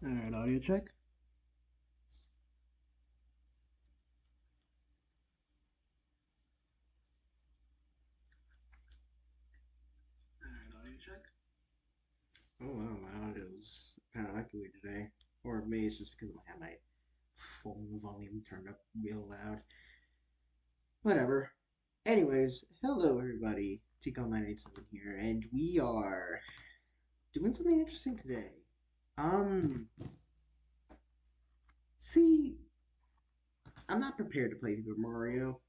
Alright, audio check. Alright, audio check. Oh wow, my audio's kind of echoey today. Or maybe it's just because I have my phone volume turned up real loud. Whatever. Anyways, hello everybody. Tico987 here, and we are doing something interesting today. Um, see, I'm not prepared to play Super Mario,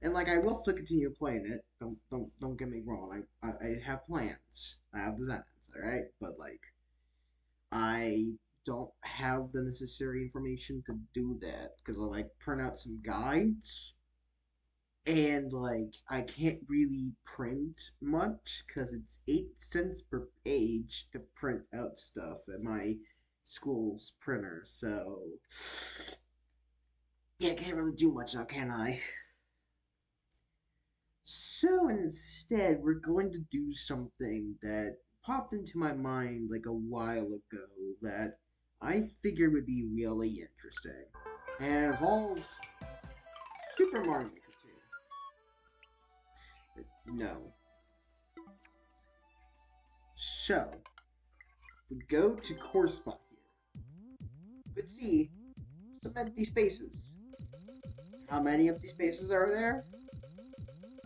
and like I will still continue playing it. Don't get me wrong. I have plans. I have designs. All right, but like I don't have the necessary information to do that because I like print out some guides and like I can't really print much because it's 8 cents per page to print out stuff at my school's printer. So yeah, I can't really do much now, can I? So instead, we're going to do something that popped into my mind like a while ago that I figured would be really interesting. And it involves Super Mario Maker 2. No. So, we go to core spot here. But see some empty spaces. How many empty spaces are there?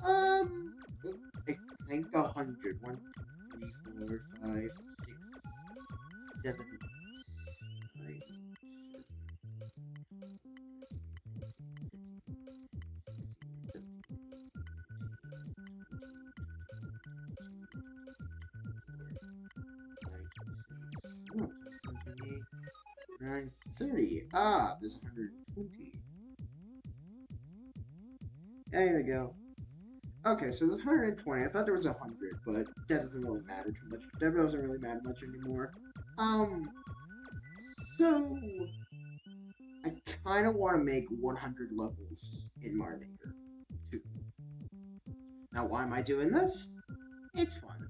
Um, I think 100. 1, 2, 3, 4, 5, 6, 7, 8, 930. Ah, there's 120. There we go. Okay, so there's 120. I thought there was 100, but that doesn't really matter too much. That doesn't really matter much anymore. Um, so I kind of want to make 100 levels in Mario Maker 2. Now, why am I doing this? It's fun.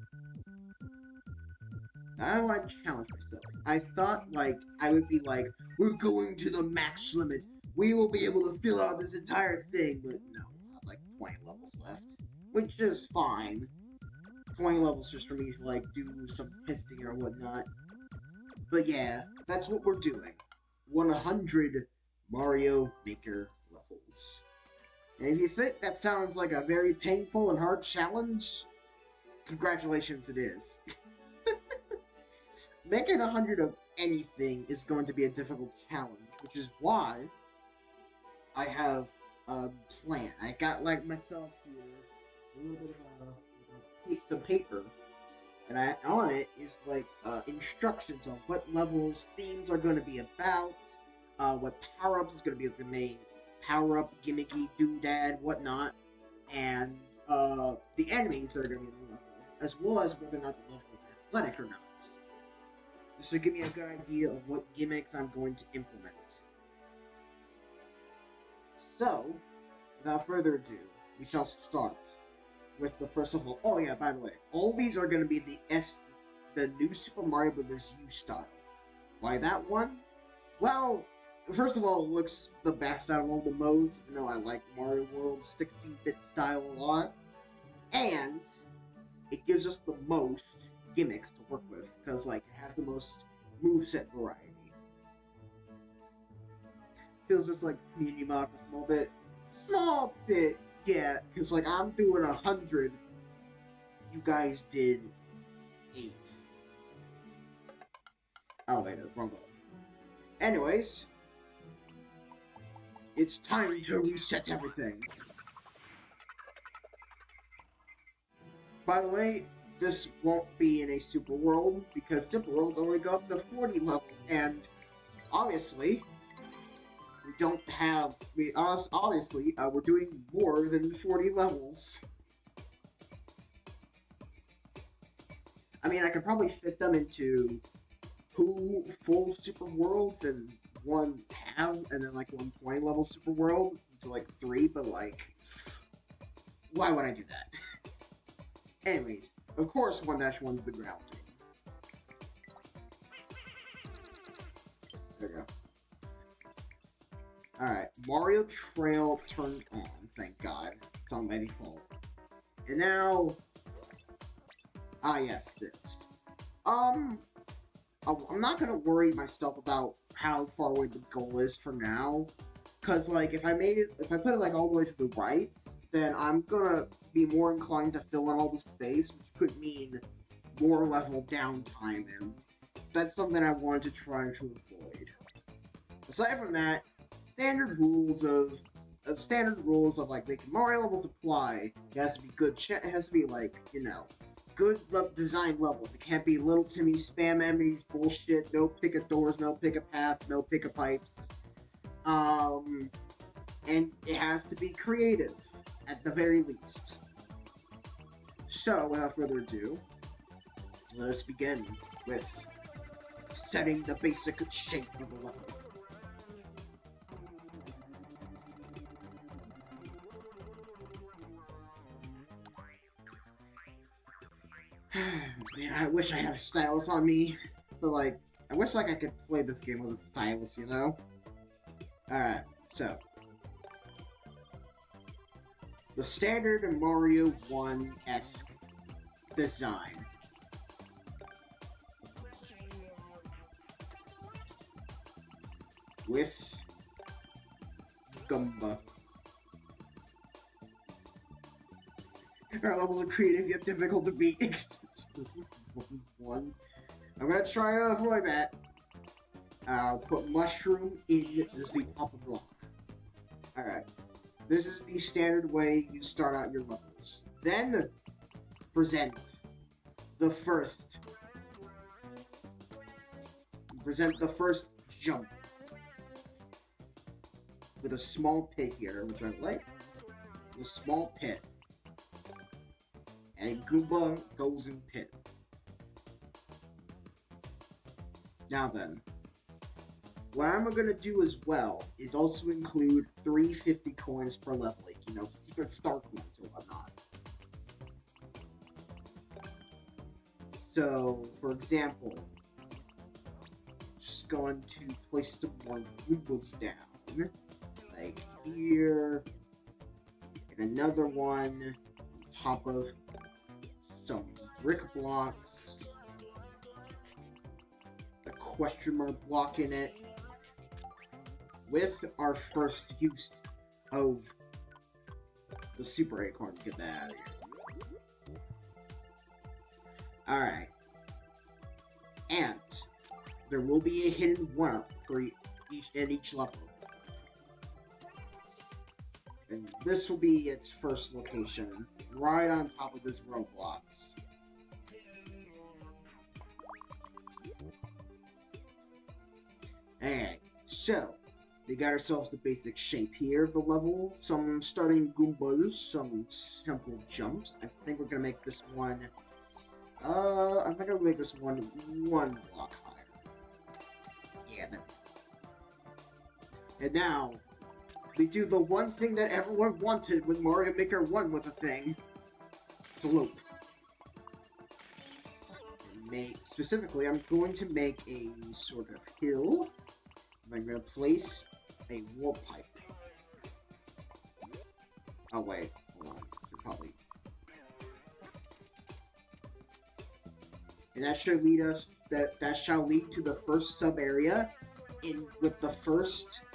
I want to challenge myself. I thought, like, I would be like, we're going to the max limit. We will be able to fill out this entire thing. But no, I have like 20 levels left. Which is fine. 20 levels just for me to, like, do some testing or whatnot. But yeah, that's what we're doing. 100 Mario Maker levels. And if you think that sounds like a very painful and hard challenge, congratulations, it is. Making 100 of anything is going to be a difficult challenge, which is why I have a plan. I got like myself here a little bit of a piece of paper, and on it is like instructions on what levels themes are going to be about, what power ups is going to be the main power up, gimmicky, doodad, whatnot, and the enemies that are going to be in the level, as well as whether or not the level is athletic or not. This should give me a good idea of what gimmicks I'm going to implement. So, without further ado, we shall start with the first of all. Oh yeah, by the way, all these are going to be the new Super Mario Bros. U style. Why that one? Well, first of all, it looks the best out of all the modes. You know, I like Mario World 16-bit style a lot, and it gives us the most gimmicks to work with because like it has the most moveset variety. Feels just like community mod for small bit, yeah. Because like I'm doing 100, you guys did 8. Oh wait, that's wrong button. Anyways, it's time to reset everything. By the way, this won't be in a super world because super worlds only go up to 40 levels, and obviously we don't have. Obviously we're doing more than 40 levels. I mean, I could probably fit them into 2 full super worlds and one half, and then like 120 level super world to like 3, but like, why would I do that? Anyways, of course, 1-1 is the ground. go. Alright, Mario Trail turned on, thank God. It's on by default. And now... Ah, yes, this. I'm not gonna worry myself about how far away the goal is for now. Because, like, if I put it, like, all the way to the right, then I'm gonna be more inclined to fill in all the space, which could mean more level downtime, and that's something I want to try to avoid. Aside from that, standard rules of like making Mario levels apply. It has to be good. It has to be like, you know, good design levels. It can't be little Timmy spam enemies bullshit. No pick a doors, no pick a path, no pick a pipes. And it has to be creative at the very least. So without further ado, let us begin with setting the basic shape of the level. Man, I wish I had a stylus on me. But, like, I wish, like, I could play this game with a stylus, you know? Alright, so. The standard Mario 1-esque design. With Goomba. Our levels are creative yet difficult to beat. One. I'm gonna try to avoid that. I'll put mushroom in as the upper block. Alright. This is the standard way you start out your levels. Then present the first jump with a small pit here, which I like. A small pit. And Goomba goes in pit. Now then, what I'm gonna do as well is also include 350 coins per level, like, you know, secret star coins or whatnot. So, for example, just going to place some more Goombas down, like here, and another one on top of some brick blocks, a question mark block in it, with our first use of the Super Acorn. Get that out of here. Alright. And there will be a hidden 1-up for each level. And this will be its first location, right on top of this roadblocks. Alright, so we got ourselves the basic shape here of the level. Some starting Goombas, some simple jumps. I think we're gonna make this one. I think I'm gonna make this one block higher. Yeah, there. And now we do the one thing that everyone wanted when Mario Maker 1 was a thing. Slope. Specifically, I'm going to make a sort of hill. I'm going to place a warp pipe. Oh wait, hold on. Probably. And that should lead us. That shall lead to the first sub area, with the first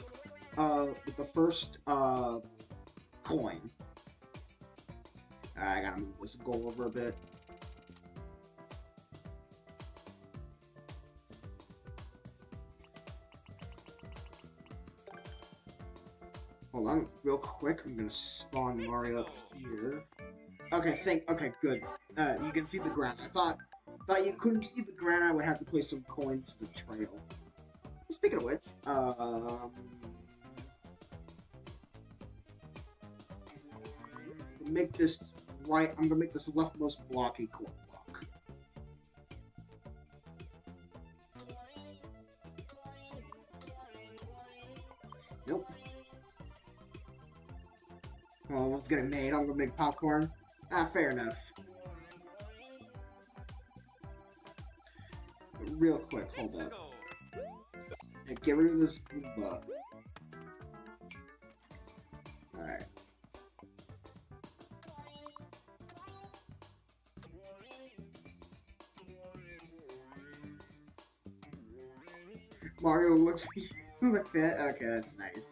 coin. I gotta move this goal over a bit. Hold on, real quick. I'm gonna spawn Mario up here. Okay, okay, good. You can see the ground. I thought you couldn't see the ground. I would have to place some coins as a trail. Speaking of which, make this right. I'm gonna make this leftmost block a coin block. Nope. Well, what's getting made? I'm gonna make popcorn. Ah, fair enough. Real quick, hold up. And get rid of this Goomba. Alright. Mario looks like that. Okay, that's nice.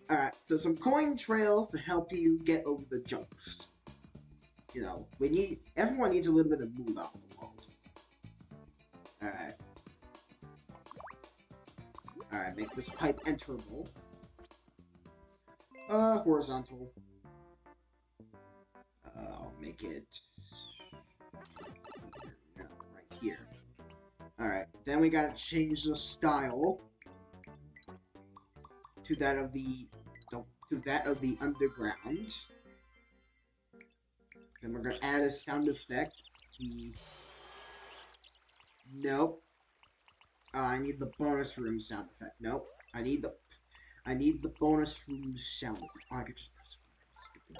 Alright, so some coin trails to help you get over the jumps. You know, everyone needs a little bit of moolah in the world. Alright. Alright, make this pipe enterable. Horizontal. I'll make it... No, right here. Alright, then we gotta change the style to that of the underground. Then we're gonna add a sound effect. Nope. I need the bonus room sound effect. Nope. I need the bonus room sound effect. Oh, I could just press skip it.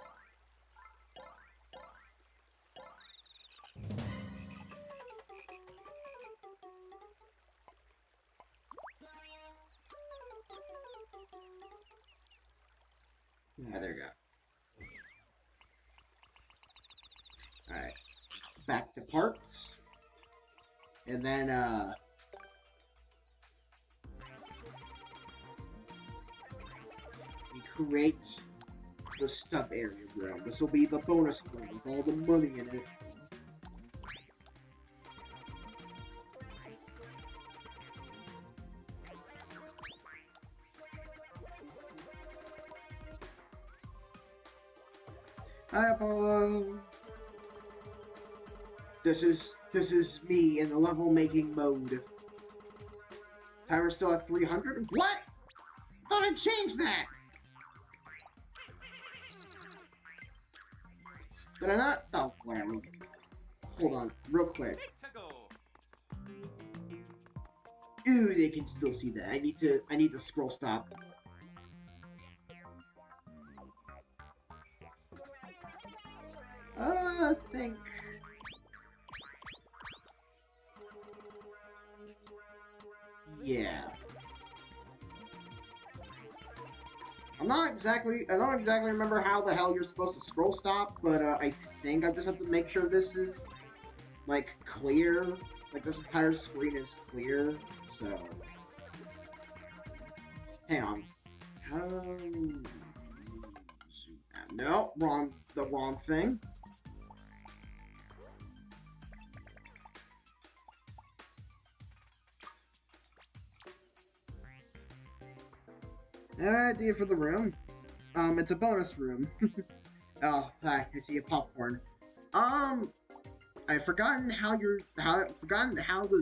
Yeah, there we go. Alright. Back to parts. And then, we create the sub area room. This will be the bonus room with all the money in it. Hi, Apollo. This is me in the level making mode. Timer's still at 300. What? I thought I changed that. Did I not? Oh, whatever. Hold on, real quick. Ooh, they can still see that. I need to scroll stop. I think. Yeah. I don't exactly remember how the hell you're supposed to scroll stop, but I think I just have to make sure this is, like, clear. Like, this entire screen is clear, so... Hang on. No, the wrong thing. Idea for the room. It's a bonus room. Oh, hi, I see a popcorn. I've forgotten how to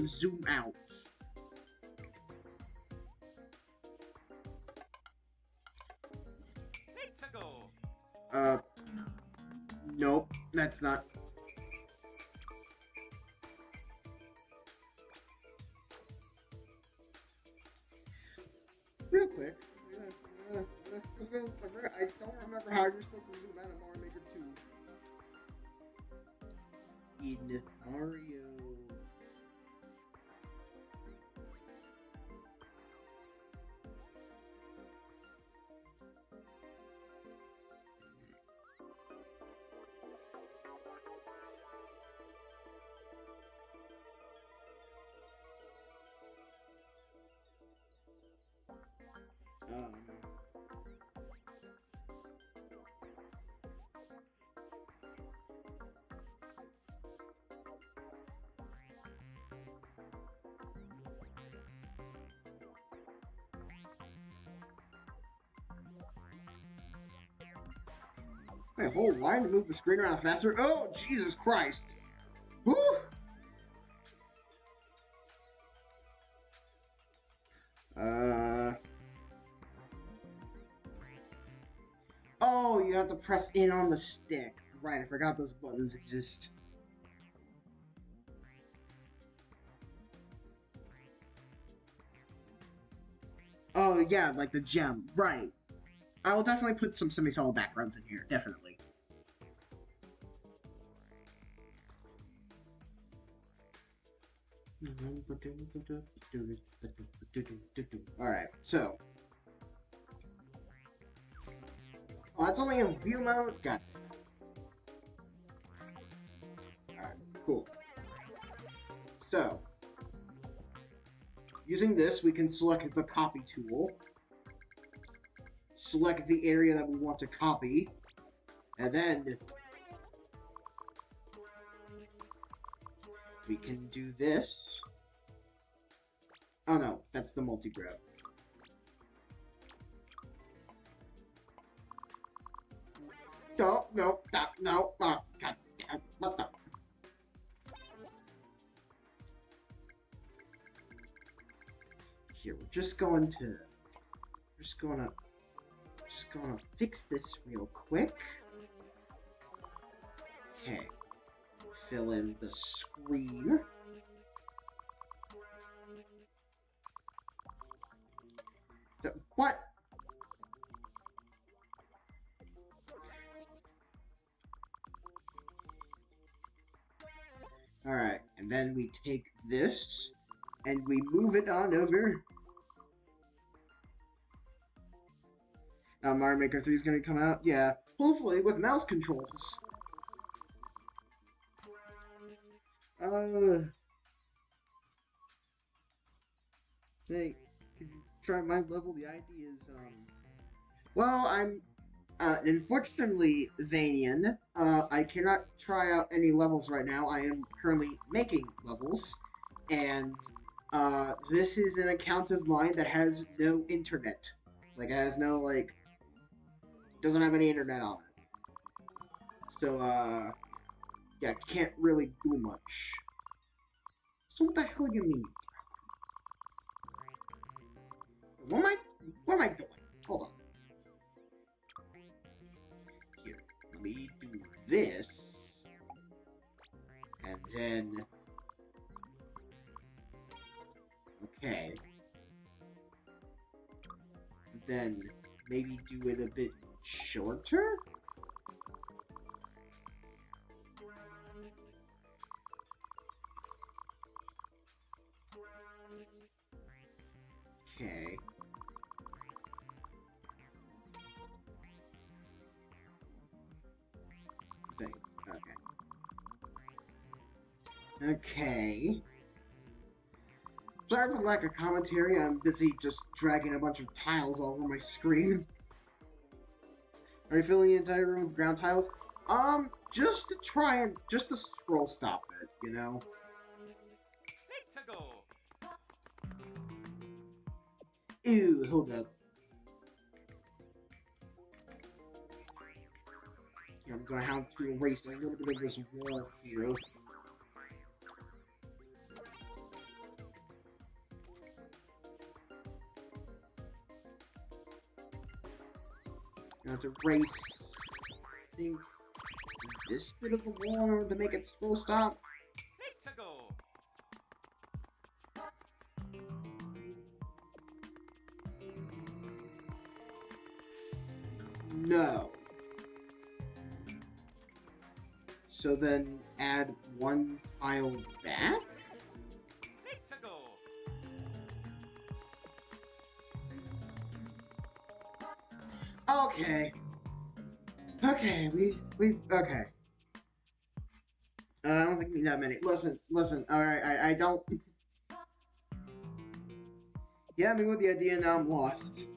zoom out. Nope, that's not. Real quick. I don't remember how you're supposed to zoom out of Mario Maker 2. In Mario... Wait, hold line to move the screen around faster? Oh, Jesus Christ! Woo! Oh, you have to press in on the stick. Right, I forgot those buttons exist. Oh, yeah, like the gem. Right. I will definitely put some semi-solid backgrounds in here. Definitely. Alright, so. Oh, that's only in view mode? Got it. Alright, cool. So, using this, we can select the copy tool, select the area that we want to copy, and then we can do this. Oh no, that's the multi-grab. No, no, no, God damn, what the? Here, we're just gonna fix this real quick. Okay, fill in the screen. What? Alright, and then we take this, and we move it on over. Mario Maker 3 is gonna come out? Yeah, hopefully with mouse controls. Hey, could you try my level? The idea is, well, I'm, unfortunately, Vanian, I cannot try out any levels right now. I am currently making levels, and, this is an account of mine that has no internet. Like, it has no, like, doesn't have any internet on it. So, yeah, can't really do much. So what the hell do you mean? What am I doing? Hold on. Here, let me do this. And then... Okay. Then, maybe do it a bit shorter? Okay. Thanks. Okay. Okay. Sorry for lack of commentary, I'm busy just dragging a bunch of tiles all over my screen. Are you filling the entire room with ground tiles? Just to scroll stop it, you know? Let's go. Ew, hold up. Here, I'm gonna have to erase a little bit of this wall here. I'm gonna have to erase, I think, this bit of the wall to make it scroll stop. Let's go. No. So then add one tile back? Let's go. Okay. Okay, okay. I don't think we need that many. Listen, alright, I don't... Yeah, me with the idea, now I'm lost.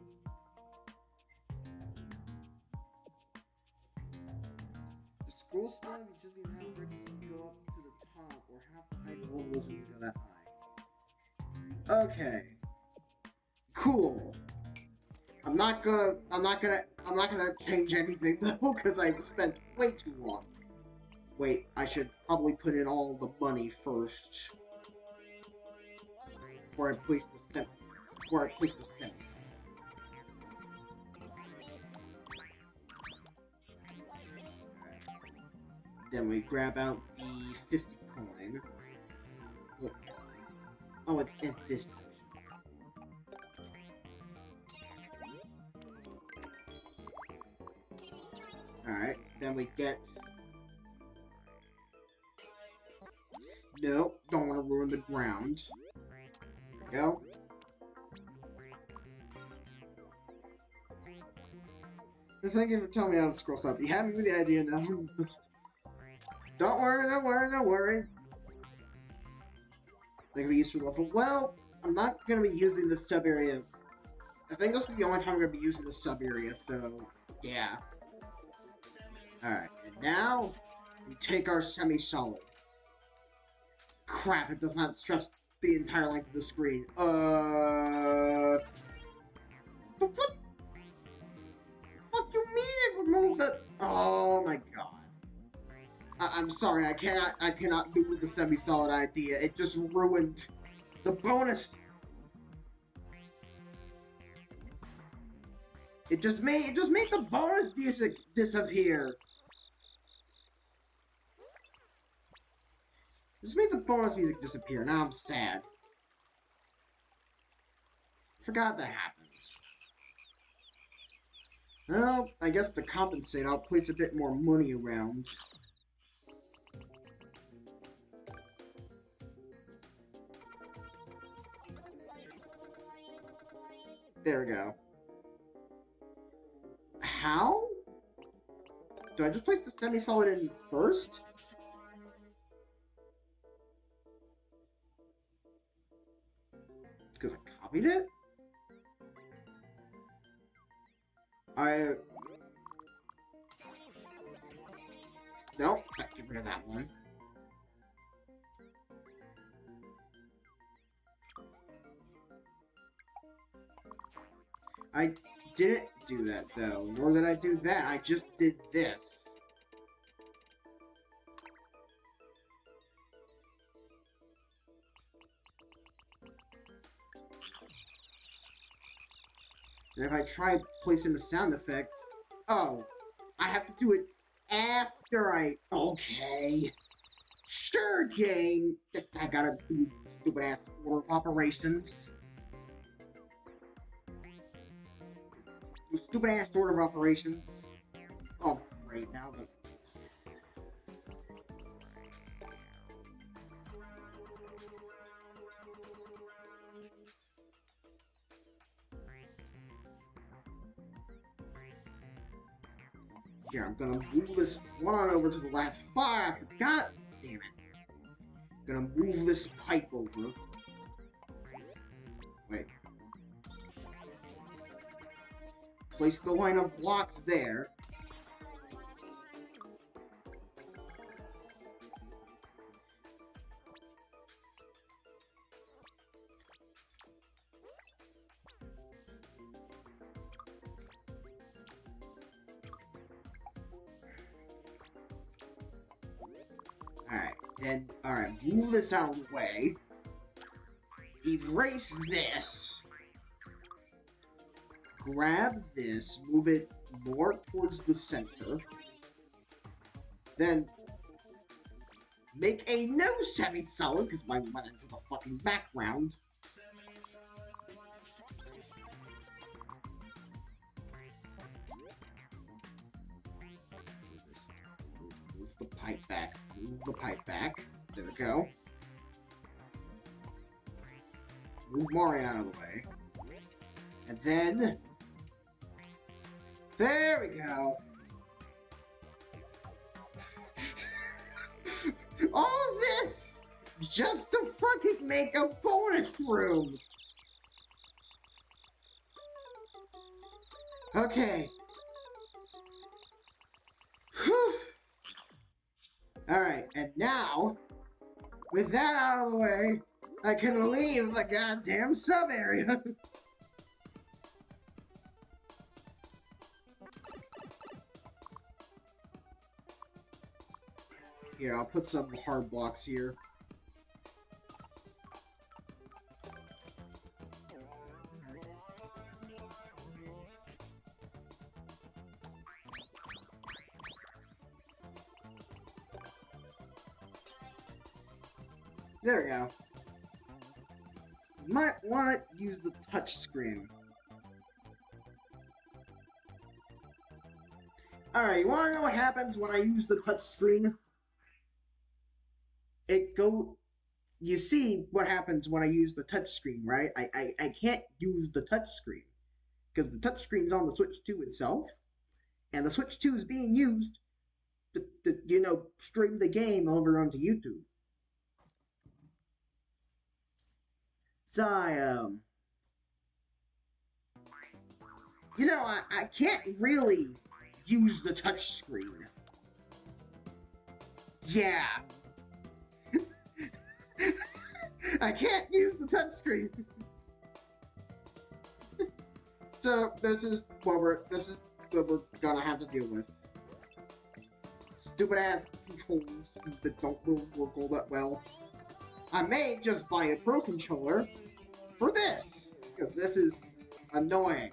The scroll stop, you just need to have bricks go up to the top, or half the height of the levels when you go that high. Okay. Cool. I'm not gonna change anything though, because I've spent way too long. Wait, I should probably put in all the money first. Before I place the cents. Then we grab out the 50 coin. Oh, it's in this section. Alright, then we get... Nope, don't want to ruin the ground. Go. Thank you for telling me how to scroll stuff. You have me with the idea now. Don't worry, don't worry, don't worry. They're gonna be used for level. Well, I'm not gonna be using the sub area. I think this is the only time I'm gonna be using the sub area, so yeah. Alright, and now we take our semi-solid. Crap, it does not stretch the entire length of the screen. But what? What you mean it removed the? Oh my god. I'm sorry, I cannot do with the semi-solid idea. It just ruined the bonus. It just made the bonus music disappear. Just made the bonus music disappear. Now I'm sad. Forgot that happens. Well, I guess to compensate, I'll place a bit more money around. There we go. How? Do I just place the semi-solid in first? Because I copied it? Nope, get rid of that one. I didn't do that, though. Nor did I do that. I just did this. And if I try placing a sound effect... Oh, I have to do it after I... Okay. Sure, game. I gotta do stupid-ass order of operations. Stupid-ass order of operations. Oh, great, now the... Here, I'm gonna move this one on over to the left. I forgot! Damn it. I'm gonna move this pipe over. Wait. Place the line of blocks there. Alright, move this out of the way. Erase this. Grab this, move it more towards the center. Then, make a no semi-solid, because mine went into the fucking background. Move the pipe back. Move the pipe back. There we go. Move Mario out of the way. And then... There we go! All this just to fucking make a bonus room! Okay. Whew. Alright, and now, with that out of the way, I can leave the goddamn sub-area! Here, I'll put some hard blocks here. There we go. Might want to use the touch screen. Alright, you wanna know what happens when I use the touch screen? you see what happens when I use the touchscreen, right? I can't use the touchscreen because the touchscreen's on the Switch 2 itself, and the Switch 2 is being used to stream the game over onto YouTube. So I can't really use the touchscreen. Yeah. I can't use the touchscreen. So this is what we're gonna have to deal with. Stupid ass controls that don't work all that well. I may just buy a Pro Controller for this, because this is annoying.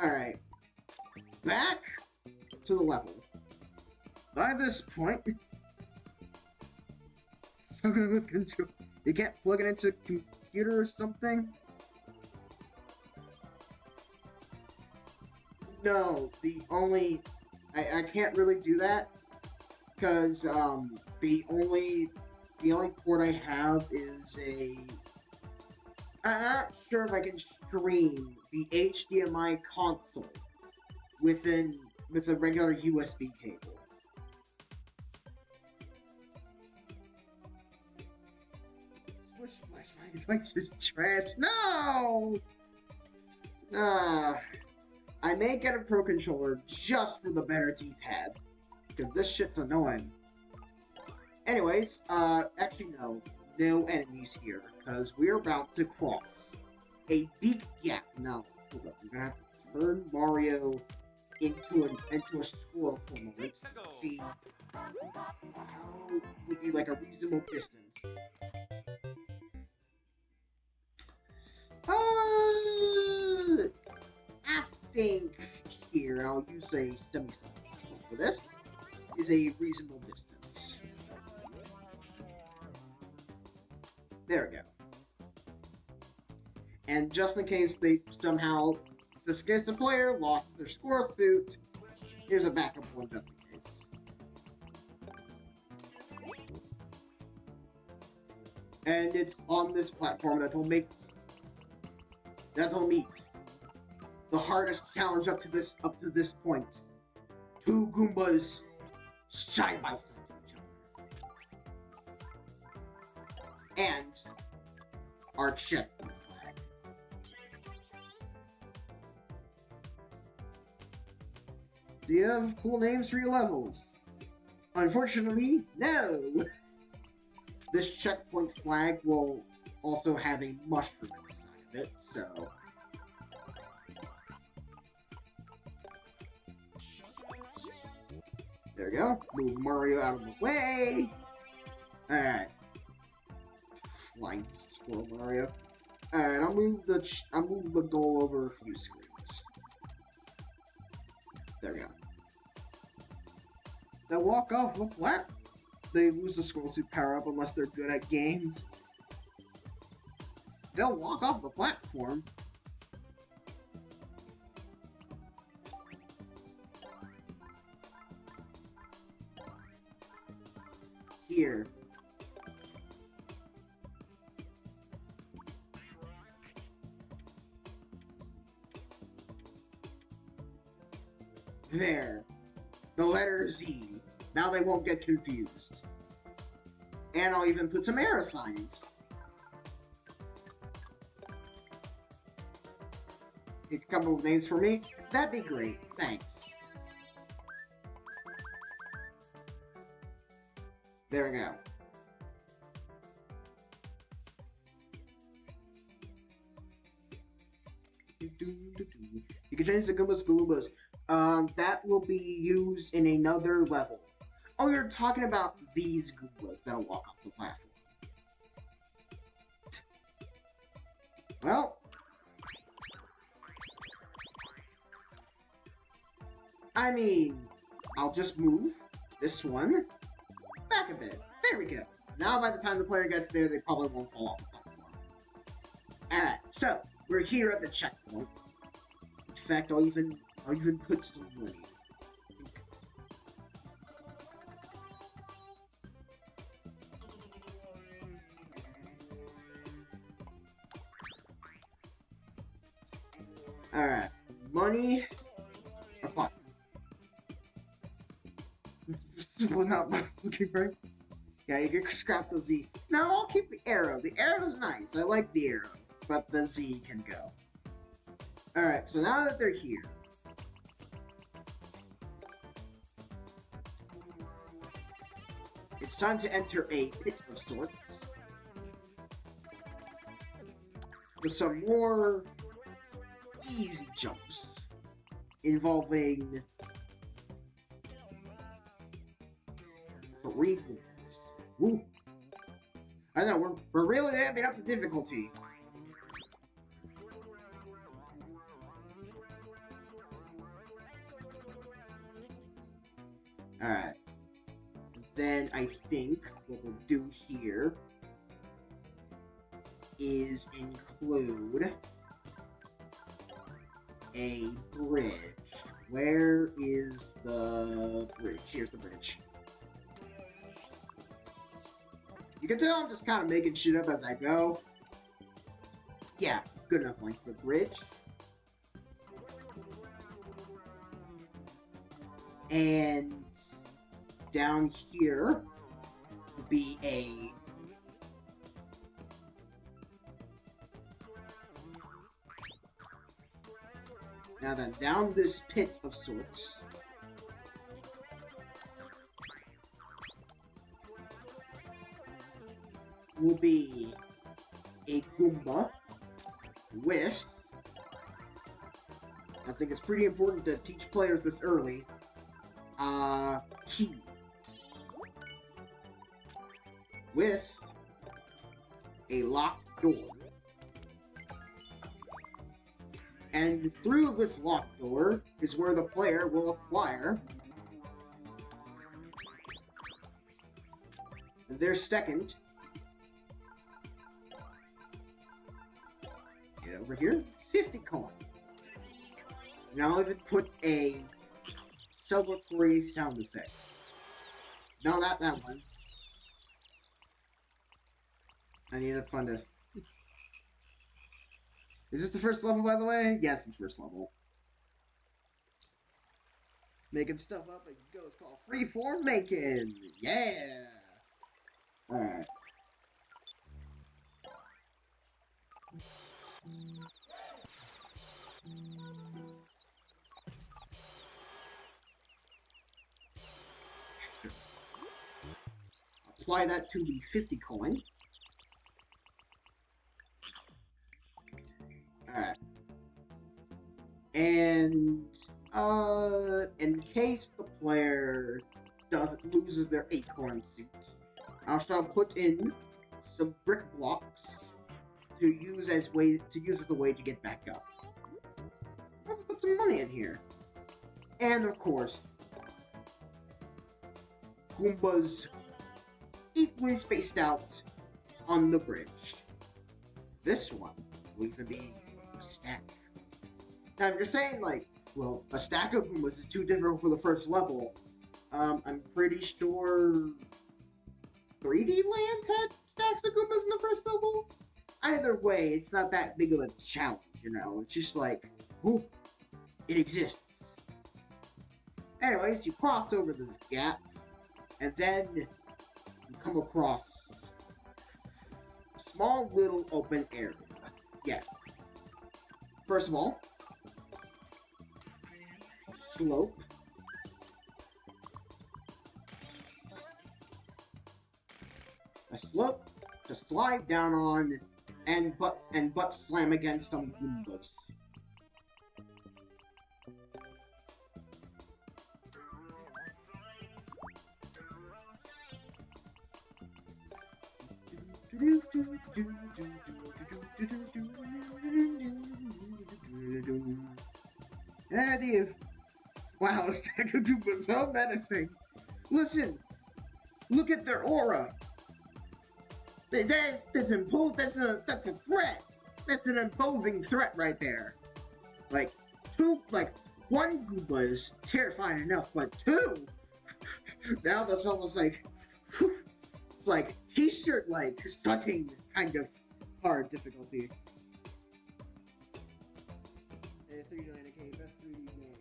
Alright. Back to the level. By this point, something with control. You can't plug it into a computer or something? No, I can't really do that because the only port I have is I'm not sure if I can stream the HDMI console with a regular USB cable. Swish Splash, my device is trash. No! I may get a Pro Controller just for the better D-pad, because this shit's annoying. Anyways, actually no enemies here, because we're about to cross a big gap. Now, hold up, we're gonna have to turn Mario into a squirrel for a moment to see how would be like a reasonable distance. I think here, and I'll use a semi-stop for this, is a reasonable distance. There we go. And just in case they somehow, just in case the player lost their squirrel suit, here's a backup one just in case. And it's on this platform that'll meet the hardest challenge up to this point. Two Goombas side by side each other. And our checkpoint flag. Do you have cool names for your levels? Unfortunately, no! This checkpoint flag will also have a mushroom inside of it, so... There we go. Move Mario out of the way. Alright. Flying squirrel Mario. Alright, I'll move the goal over a few screens. There we go. They'll walk off the flat. They lose the squirrel suit power up unless they're good at games. They'll walk off the platform. Here. There. The letter Z. Now they won't get confused. And I'll even put some arrow signs. You can come up with names for me? That'd be great. Thanks. There we go. You can change the Goombas. That will be used in another level. Oh, you're talking about these Goombas that'll walk off the platform. Well, I mean, I'll just move this one back a bit. There we go. Now by the time the player gets there, they probably won't fall off the platform. Alright, so we're here at the checkpoint. In fact, I'll even put some money. Alright. Money. Or pot. We're not looking right. Yeah, you can scrap the Z. No, I'll keep the arrow. The arrow's nice. I like the arrow. But the Z can go. Alright, so now that they're here. It's time to enter a pit of sorts. With some more easy jumps. Involving 3 goals. Woo! I know, we're really amping up the difficulty. Alright. Then I think what we'll do here is include a bridge. Where is the bridge? Here's the bridge. You can tell I'm just kind of making shit up as I go. Yeah, good enough length for the bridge. And down here will be a now then down this pit of sorts will be a Goomba with, I think it's pretty important to teach players this early, key. With a locked door. And through this locked door is where the player will acquire their second, get over here, 50 coin. Now I've put a celebratory sound effect. No, not that one. I need to find a... Is this the first level, by the way? Yes, it's first level. Making stuff up as you go. It's called Freeform Making. Yeah! Alright. Apply that to the 50 coin. Alright. And, in case the player loses their acorn suit, I shall put in some brick blocks to use as the way to get back up. Let's put some money in here. And of course, Goombas equally spaced out on the bridge. This one will even be a stack. Now, if you're saying, like, well, a stack of Goombas is too difficult for the first level, I'm pretty sure 3D Land had stacks of Goombas in the first level? Either way, it's not that big of a challenge, you know? It's just like, ooh, it exists. Anyways, you cross over this gap, and then you come across a small little open area. Yeah. First of all, slope. A slope to slide down on and butt slam against some Goombas. Wow, a stack of Goombas, so menacing. Listen, look at their aura. That's a threat. That's an imposing threat right there. Like one Goomba is terrifying enough, but two, now that's almost like, it's like t-shirt like stunting kind of hard difficulty. 3D Land cave, best 3D game.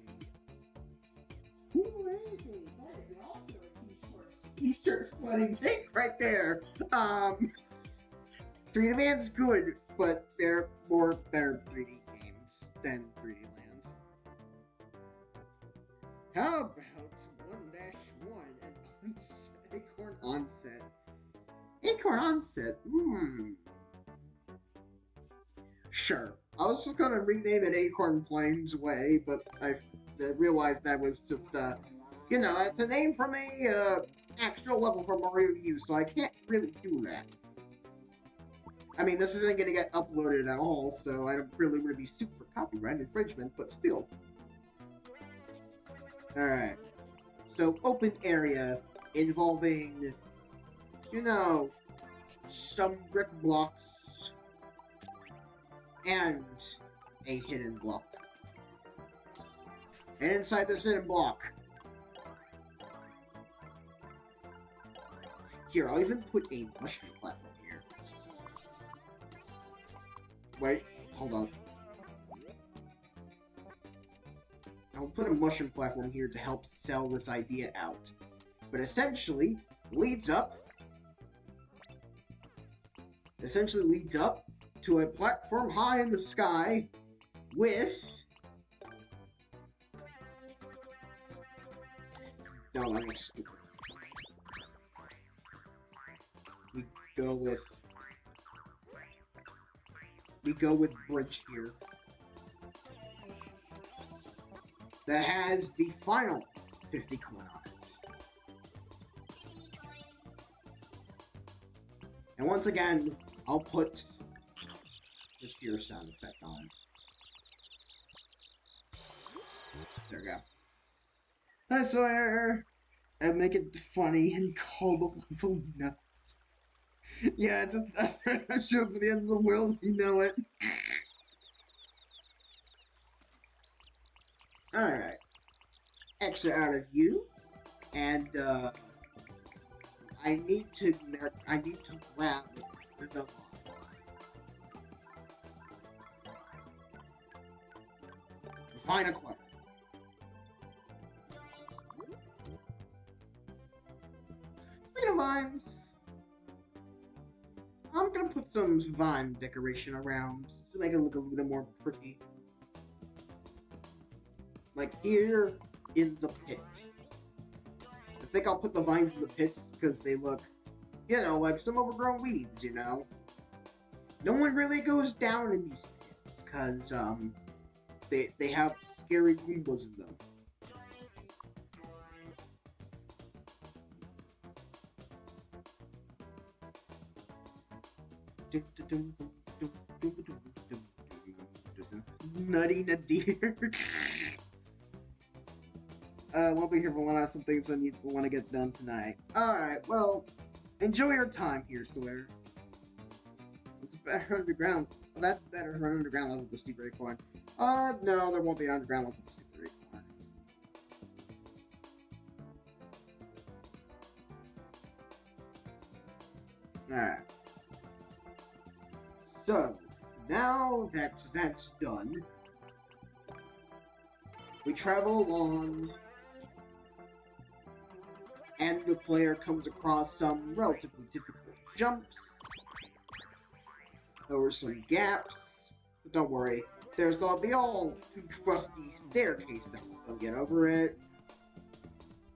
Who is it? That is also a t-shirt splitting take right there. 3D Land's good, but they're better 3D games than 3D Land. How about 1-1 and Acorn Onset? Acorn Onset? Sure. I was just gonna rename it Acorn Plains Way, but I realized that was just, you know, it's a name from a, actual level from Mario U, so I can't really do that. I mean, this isn't gonna get uploaded at all, so I don't really want to be sued for copyright infringement, but still. Alright. So, open area involving, you know, some brick blocks and a hidden block. And inside this hidden block, here, I'll even put a mushroom platform here. Wait, hold on. I'll put a mushroom platform here to help sell this idea out. But essentially, leads up to a platform high in the sky with... No, I'm stupid. We go with bridge here. That has the final 50 coin on it. And once again, I'll put the cheer sound effect on. There we go. I swear, I make it funny and call the level nuts. Yeah, it's a show for the end of the world as we know it. Alright. Exit out of you. And, I need to grab the Vine Acquire. Speaking of vines, I'm gonna put some vine decoration around to make it look a little bit more pretty. Like here in the pit. I think I'll put the vines in the pits because they look, you know, like some overgrown weeds, you know? No one really goes down in these pits because, they have scary Goombas in them. Nutty Nadir. Won't be here for one of some things I want to get done tonight. Alright, well, enjoy your time here, Sawyer. This is better underground. Well, that's better for an underground level with the Steep Acorn. No, there won't be an underground level with the Steep Acorn. Alright. So, now that that's done, we travel along, and the player comes across some relatively difficult jumps over some gaps, but don't worry, there's the all too trusty staircase that will get over it.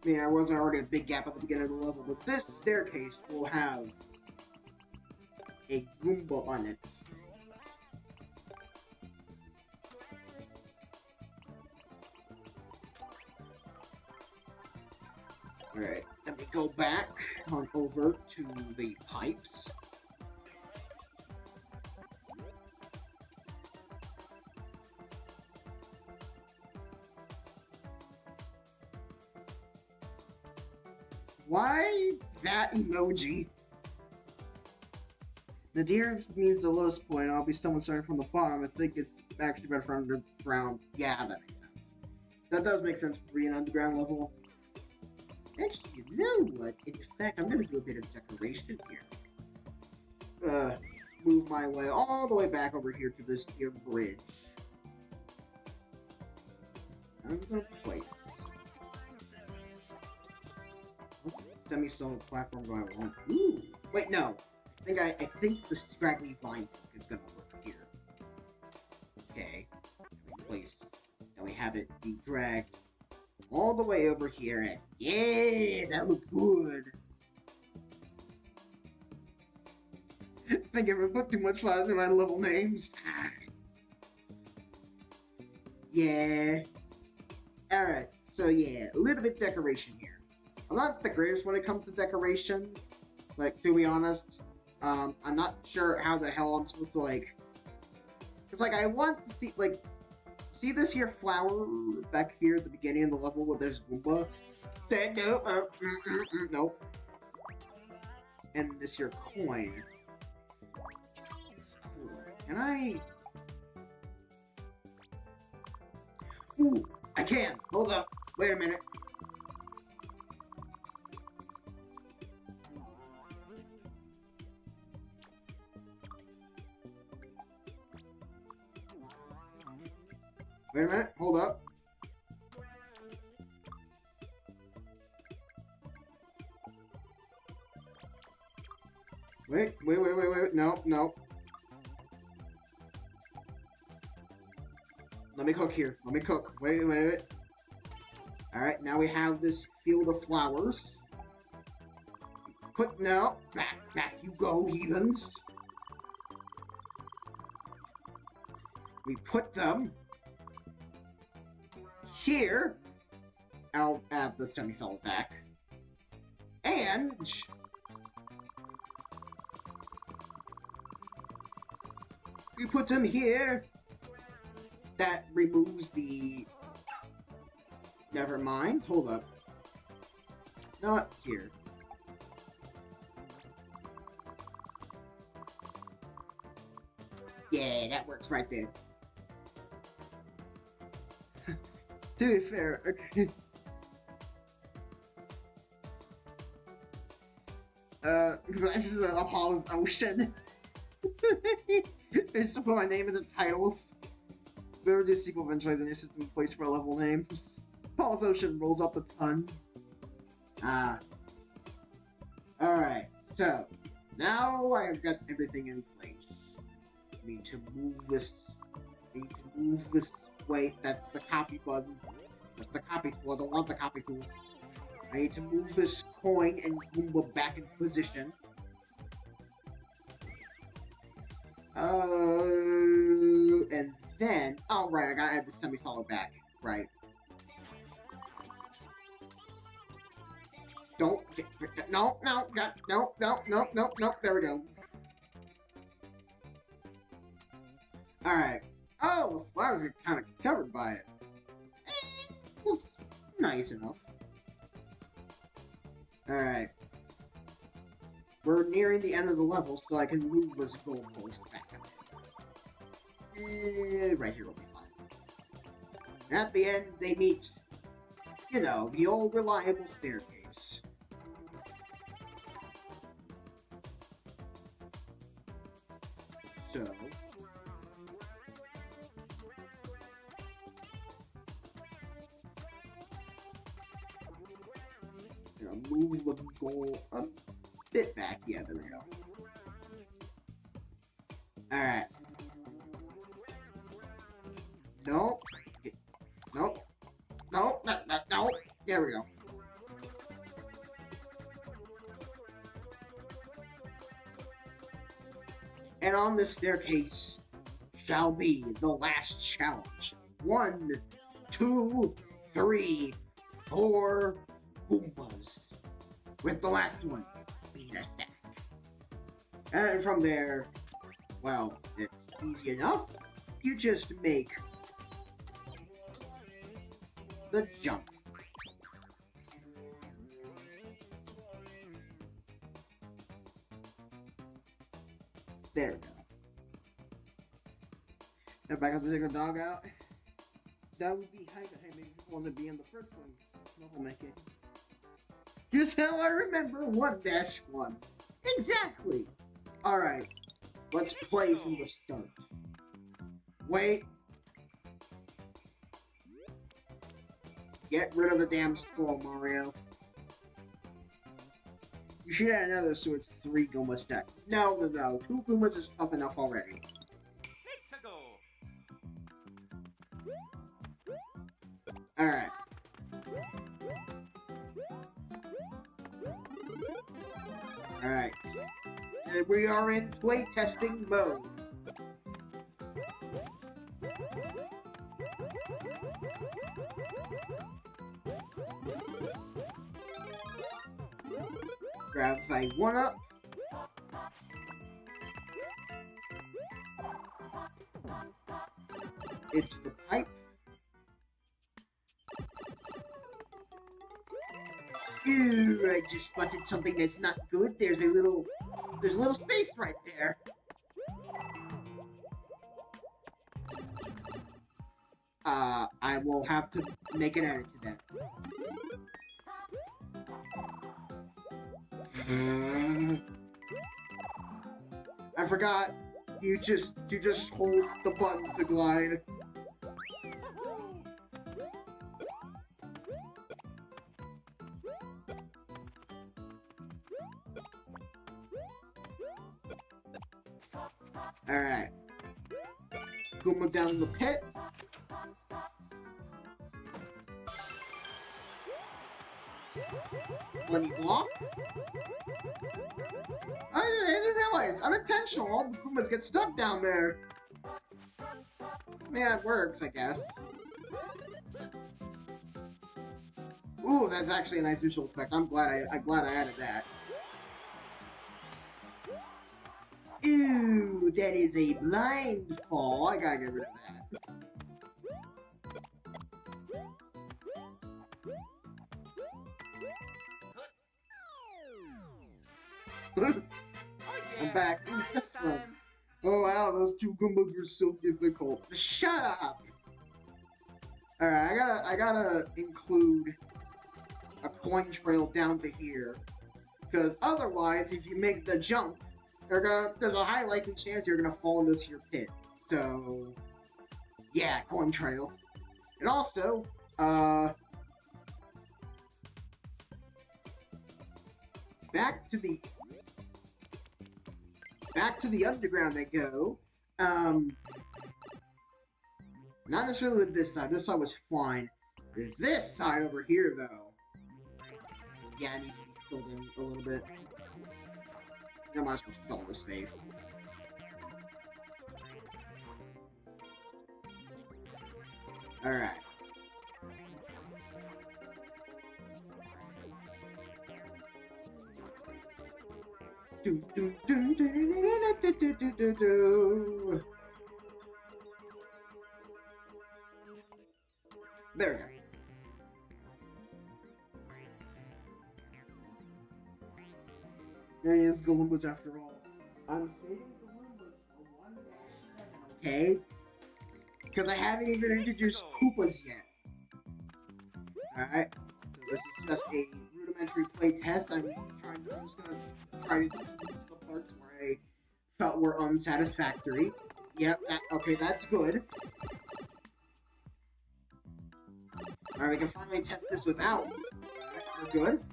I mean, there wasn't already a big gap at the beginning of the level, but this staircase will have a Goomba on it. Alright, let me go back on over to the pipes. Why that emoji? Nadir means the lowest point. I'll be someone starting from the bottom. I think it's actually better for underground. Yeah, that makes sense. That does make sense for being an underground level. Actually, you know what? In fact, I'm gonna do a bit of decoration here. Move my way all the way back over here to this here bridge. I'm gonna place. What semi-solid platform do I want? Ooh! Wait, no. I think the scraggly vine is gonna work here. Okay. We place. Then we have it be dragged all the way over here, and yeah, that looked good. I think I ever put too much thought into my level names. Yeah. Alright, so yeah, a little bit decoration here. I'm not the greatest when it comes to decoration. Like, to be honest. I'm not sure how the hell I'm supposed to, like... It's like, I want to see, like... See this here flower back here at the beginning of the level where there's Goomba? No, nope. And this here coin. Can I... Ooh, I can! Hold up. Wait a minute. Wait a minute. Hold up. Wait. No. Let me cook here. Let me cook. Wait. Alright, now we have this field of flowers. Put no. Back you go, heathens. We put them here. I'll add the semi-solid back. And we put them here. That removes the... Never mind. Hold up. Not here. Yeah, that works right there. To be fair, okay. This is Apollo's Ocean. I just put my name in the titles. We ever do a sequel eventually, then your system in place for a level name. Apollo's Ocean rolls up the ton. Alright, so now I've got everything in place. I need to move this. Wait, that's the copy button. That's the copy tool. I don't want the copy tool. I need to move this coin and Goomba back into position. And then... Oh, right, I gotta add this semi-solid back. Right. Don't... No, there we go. Alright. Oh, the flowers are kind of covered by it. Looks nice enough. Alright. We're nearing the end of the level, so I can move this goalpost back up. Right here will be fine. At the end, they meet, you know, the old reliable staircase. So... move the goal a bit back. Yeah, there we go. Alright. Nope. Nope. Nope. No. There we go. And on this staircase shall be the last challenge. 1, 2, 3, 4 Goombas. With the last one, beat a stack. And from there, well, it's easy enough. You just make the jump. There we go. Now back up to take the dog out. That would be high to maybe want to be in the first one. Level making. Just how I remember 1-1. Exactly! Alright. Let's play from the start. Wait. Get rid of the damn scroll, Mario. You should add another so it's 3 Goombas stacked. No, 2 Goombas is tough enough already. Need to go. Alright. Alright. We are in playtesting mode. Grab a 1-up. Into the pipe. Ew, I just spotted something that's not good. There's a little space right there. I will have to make an edit to that. I forgot. You just hold the button to glide. Alright. Goomba down in the pit. Money block. I didn't realize. Unintentional. All the Goombas get stuck down there. Yeah, it works, I guess. Ooh, that's actually a nice visual effect. I'm glad I added that. Ooh, that is a blind fall. I gotta get rid of that. I'm back. Oh wow, those 2 Goombas were so difficult. Shut up! Alright, I gotta include a coin trail down to here. Because otherwise, if you make the jump, there's a high likely chance you're gonna fall in this here pit. So, yeah, coin trail. And also, back to the underground they go. Not necessarily with this side. This side was fine. There's this side over here, though. Yeah, it needs to be filled in a little bit. I might as well fill the space. Alright. There we go. There is Goombas after all. I'm saving Goombas for 1-7, okay? Because I haven't even introduced Koopas yet. Alright? So this is just a rudimentary play test. I'm just gonna try to do the parts where I felt were unsatisfactory. Yep, okay, that's good. Alright, we can finally test this without. Alright, we're good.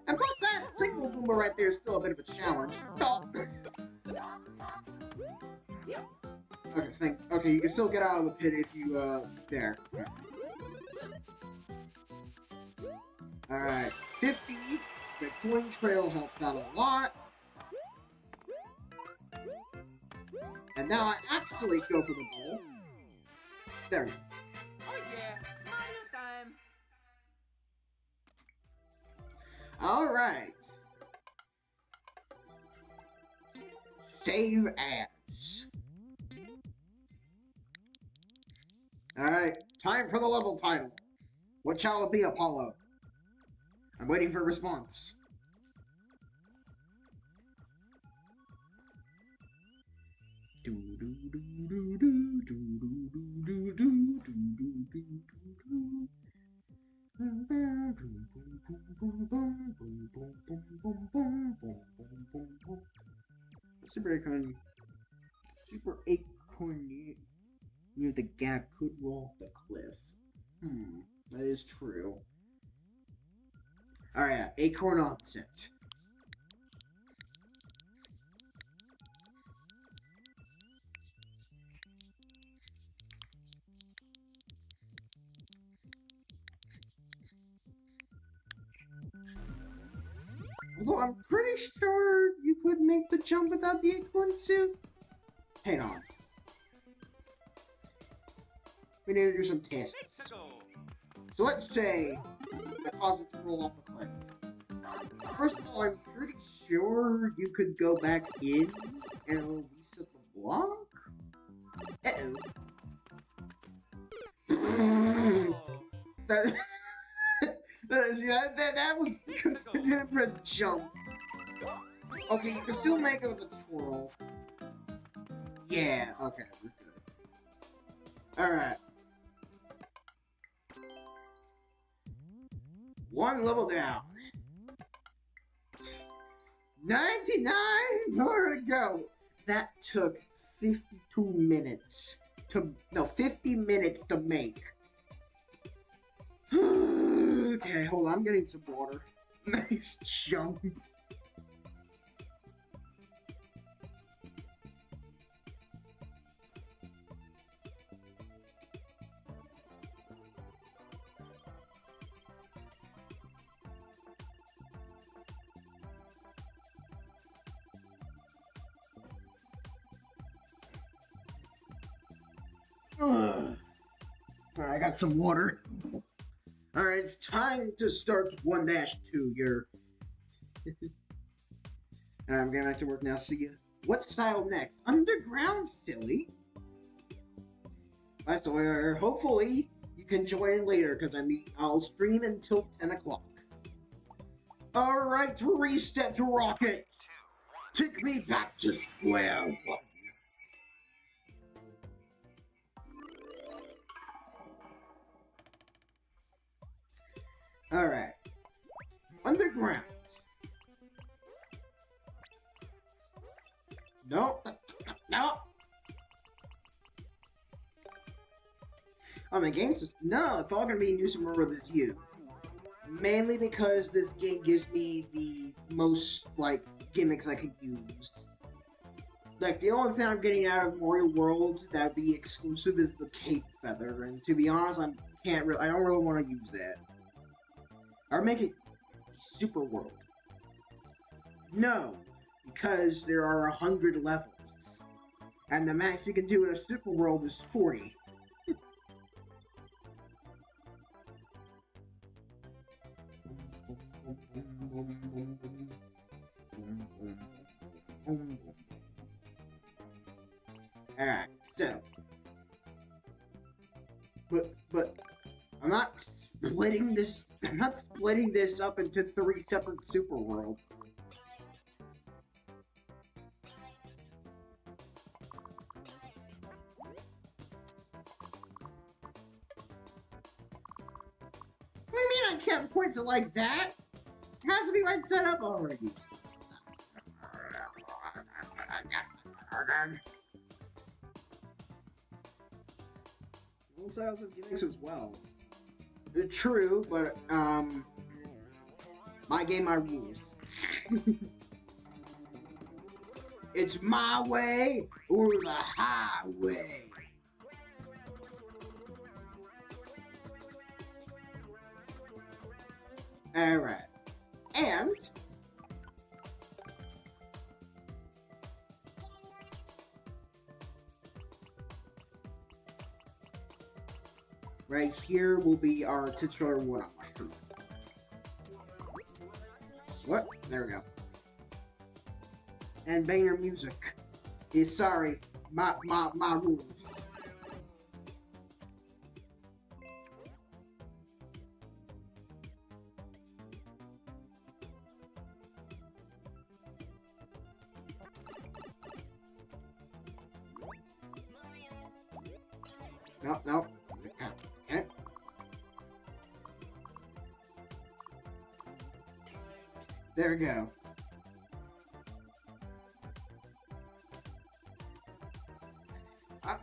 And plus that single Goomba right there is still a bit of a challenge. Oh. Okay, you can still get out of the pit if you, there. Alright, 50. The coin trail helps out a lot. And now I actually go for the bowl. There we go. Oh yeah, Mario time. Alright. Save as. Alright, time for the level title. What shall it be, Apollo? I'm waiting for a response. Super Acorn. Near the gap could roll off the cliff. That is true. Alright, acorn onset. Although I'm pretty sure you could make the jump without the acorn suit. Hang on. We need to do some tests. Let's go. So let's say I cause it to roll off the cliff. First of all, I'm pretty sure you could go back in and it'll reset the block? Uh-oh. that, that was because I didn't press jump. Okay, you can still make it with a twirl. Yeah, okay, we're good. Alright. One level down. 99 more to go. That took 52 minutes to, no, 50 minutes to make. Okay, hold on, I'm getting some water. Nice jump. Alright, I got some water. Alright, it's time to start 1-2. You're... I'm getting back to work now, see ya. What style next? Underground, silly? That's the way, hopefully you can join in later, because I'll stream until 10 o'clock. Alright, reset rocket! Take me back to square one. Alright. Underground. No. No. On the game system. No, it's all gonna be New Super Mario Bros. U. Mainly because this game gives me the most, like, gimmicks I could use. Like, the only thing I'm getting out of Mario World that would be exclusive is the cape feather, and to be honest, I don't really want to use that. Or make it Super World. No, because there are 100 levels. And the max you can do in a Super World is 40. Alright, so. But, I'm not splitting this up into 3 separate Super Worlds. What do you mean I can't points it like that? It has to be right set up already. All styles have gimmicks as well. True, but, my game, my rules. It's my way or the highway. Alright. And right here will be our titular one-up mushroom. What? There we go. And banger music is sorry, my rules. No. Okay. There we go.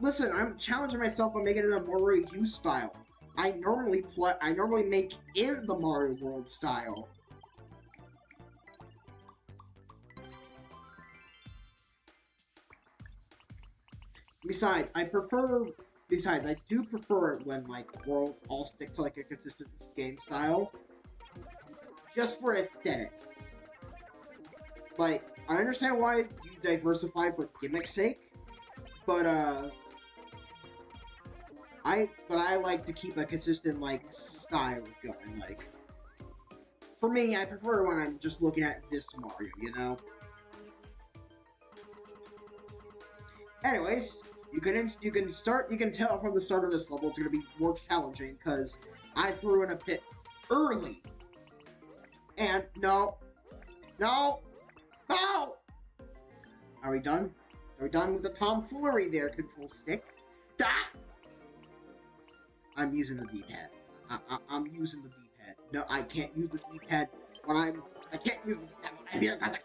Listen, I'm challenging myself on making it a Mario U style. I normally make in the Mario World style. Besides, I do prefer it when, like, worlds all stick to, like, a consistent game style. Just for aesthetics. Like, I understand why you diversify for gimmick's sake, but, I like to keep a consistent, like, style going, like... For me, I prefer when I'm just looking at this Mario, you know? Anyways, you can tell from the start of this level it's gonna be more challenging because I threw in a pit early. And no. Are we done? Are we done with the tomfoolery there, control stick? I'm using the D-pad. I'm using the D-pad. No, I can't use the D-pad when I can't use the D-pad when I'm here because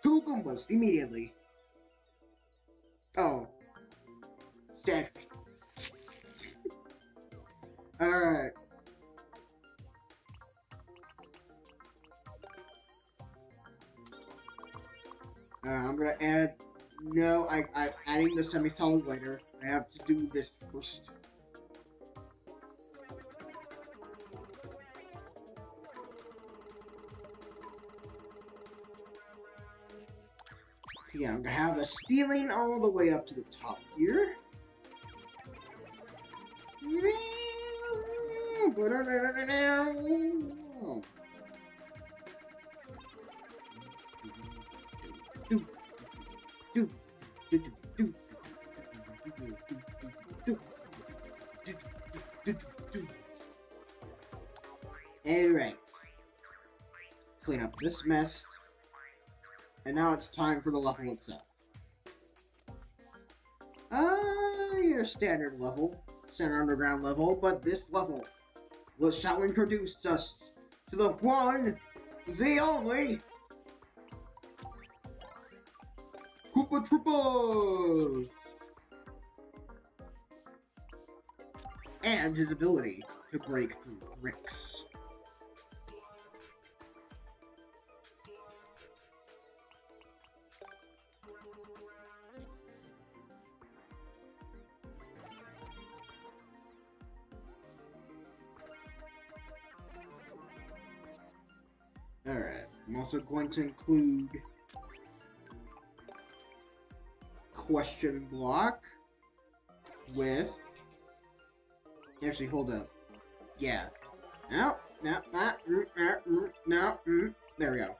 Two Goombas, immediately. Oh. Sad face. Alright. I'm gonna add... No, I'm adding the semi-solid later. I have to do this first. Yeah, I'm gonna have a stealing all the way up to the top here. Alright. Clean up this mess. And now it's time for the level itself. Your standard level. Standard underground level, but this level shall introduce us to the one, the only Koopa Troopa! And his ability to break through bricks. Alright, I'm also going to include question block with... Actually, hold up. Yeah. No. There we go.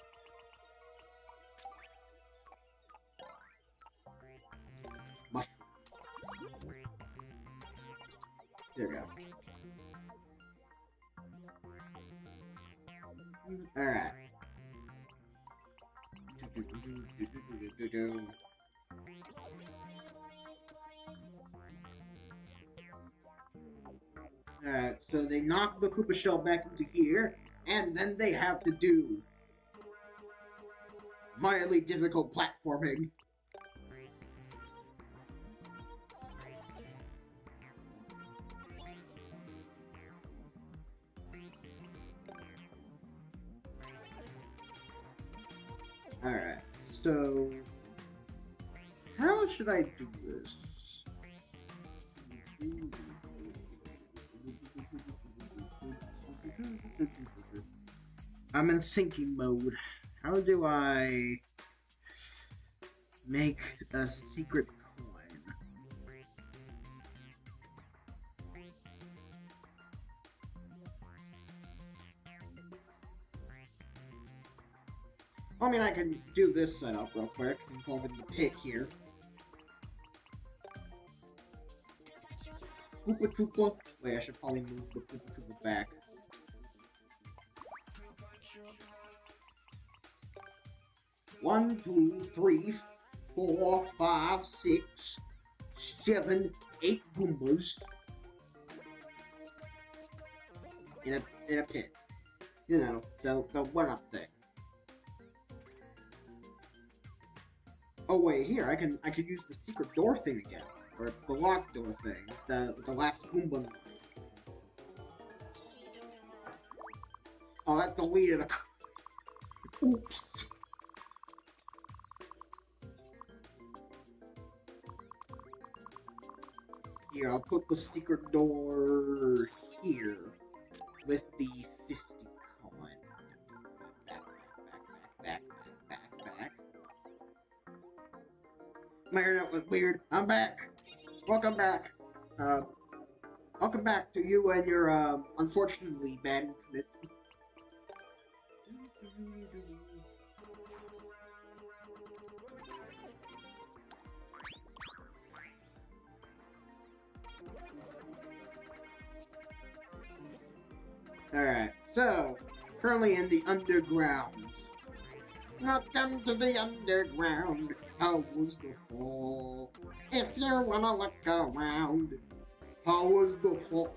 Mushroom. There we go. Alright. Alright, so they knock the Koopa shell back into here, and then they have to do mildly difficult platforming. Alright, so how should I do this? I'm in thinking mode. How do I make a secret coin? I mean, I can do this setup real quick. I'm calling the pit here. Koopa Troopa. Wait, I should probably move the Koopa Troopa back. One, 2, 3, 4, 5, 6, 7, 8 Goombas in a pit. You know, the one up thing. Oh wait, here I could use the secret door thing again, or the locked door thing, the last Goomba. Oh, that deleted a. Oops. Here, I'll put the secret door here with the 50 coin. Back. My internet was weird. I'm back. Welcome back. Welcome back to you and your, unfortunately bad internet. Alright, so, currently in the underground. Welcome to the underground. How was the fall? If you wanna look around. How was the fall?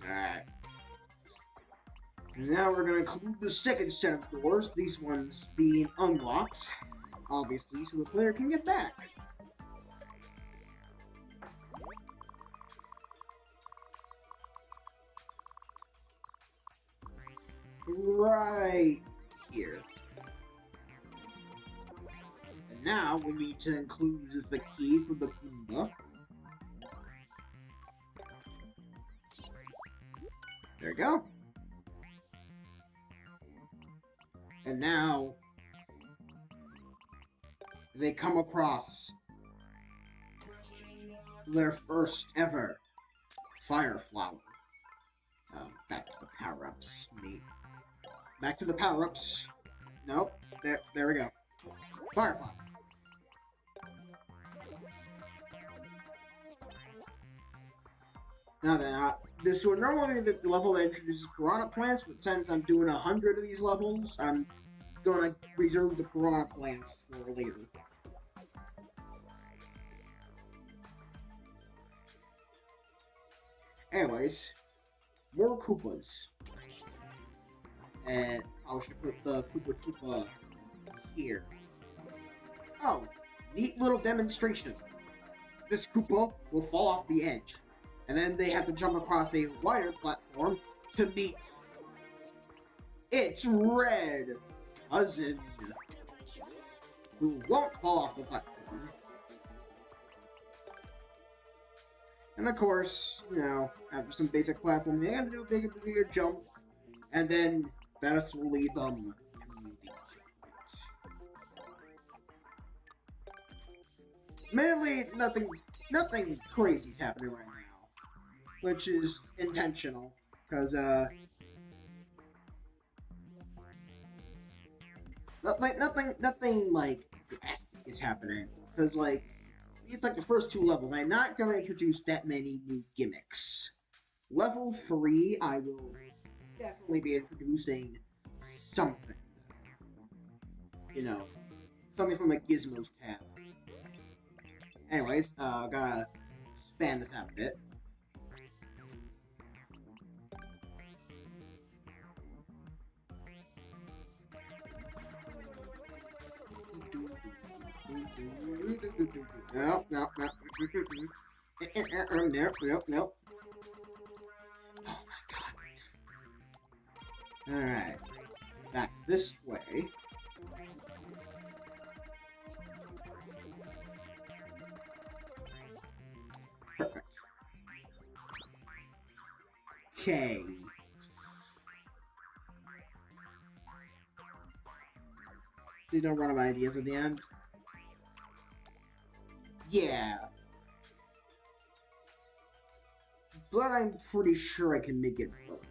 Alright. Now we're gonna include the second set of doors, these ones being unlocked, obviously, so the player can get back. Right here. And now we need to include the key for the Goomba. There we go. And now they come across their first ever fire flower. Back to the power-ups. Back to the power-ups. Nope. There we go. Fire flower. Now then, this would normally be the level that introduces piranha plants, but since I'm doing 100 of these levels, I'm gonna reserve the piranha plants for later. Anyways, more Koopas. And I should put the Koopa here. Oh, neat little demonstration. This Koopa will fall off the edge, and then they have to jump across a wider platform to meet its red cousin, who won't fall off the platform. And of course, you know, after some basic platforming, they have to do a bigger jump, and then that will lead them to the checkpoint. Mainly, nothing crazy is happening right now, which is intentional, because nothing like drastic is happening, because like it's like the first two levels. I'm not going to introduce that many new gimmicks. Level 3, I will definitely be introducing something. You know, something from the Gizmos tab. Anyways, gotta span this out a bit. Nope. Nope. Oh my god. Alright. Back this way. Perfect. Okay. Please don't run out of ideas at the end. Yeah. But I'm pretty sure I can make it work.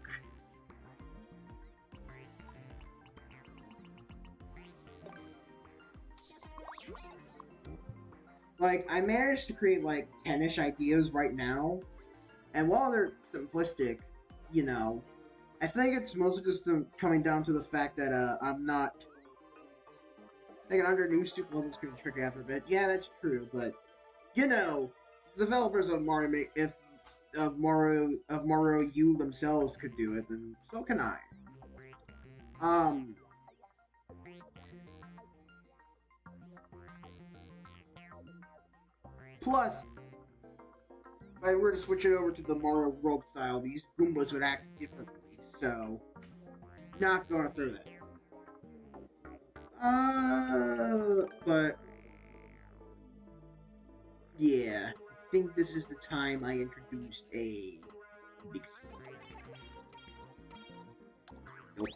Like, I managed to create, like, 10-ish ideas right now. And while they're simplistic, you know, I think it's mostly just coming down to the fact that I'm not. Thinking under new stupid levels can be tricky after a bit. Yeah, that's true, but you know, developers of Mario, if Mario U themselves could do it, then so can I. Um. Plus, if I were to switch it over to the Mario World style, these Goombas would act differently. So, not going through that. But yeah, I think this is the time I introduced a big story. Nope.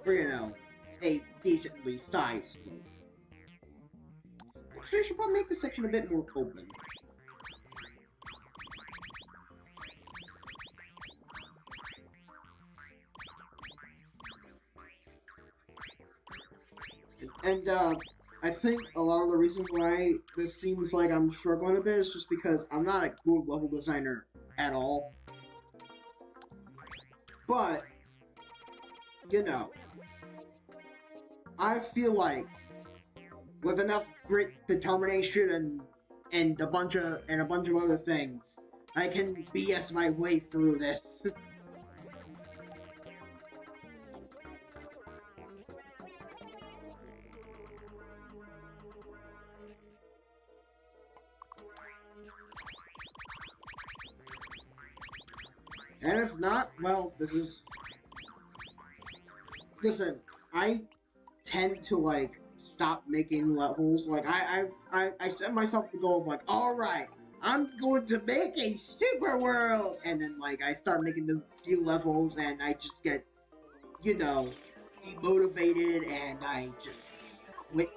Or, you know, a decently sized story. Actually, I should probably make this section a bit more open. And, I think a lot of the reason why this seems like I'm struggling a bit is just because I'm not a good level designer at all. But, you know, I feel like with enough grit, determination, and a bunch of other things, I can BS my way through this. And if not, well, this is... Listen, I tend to, like, stop making levels. Like, I set myself the goal of, like, alright, I'm going to make a super world! And then, like, I start making the few levels, and I just get, you know, demotivated, and I just quit.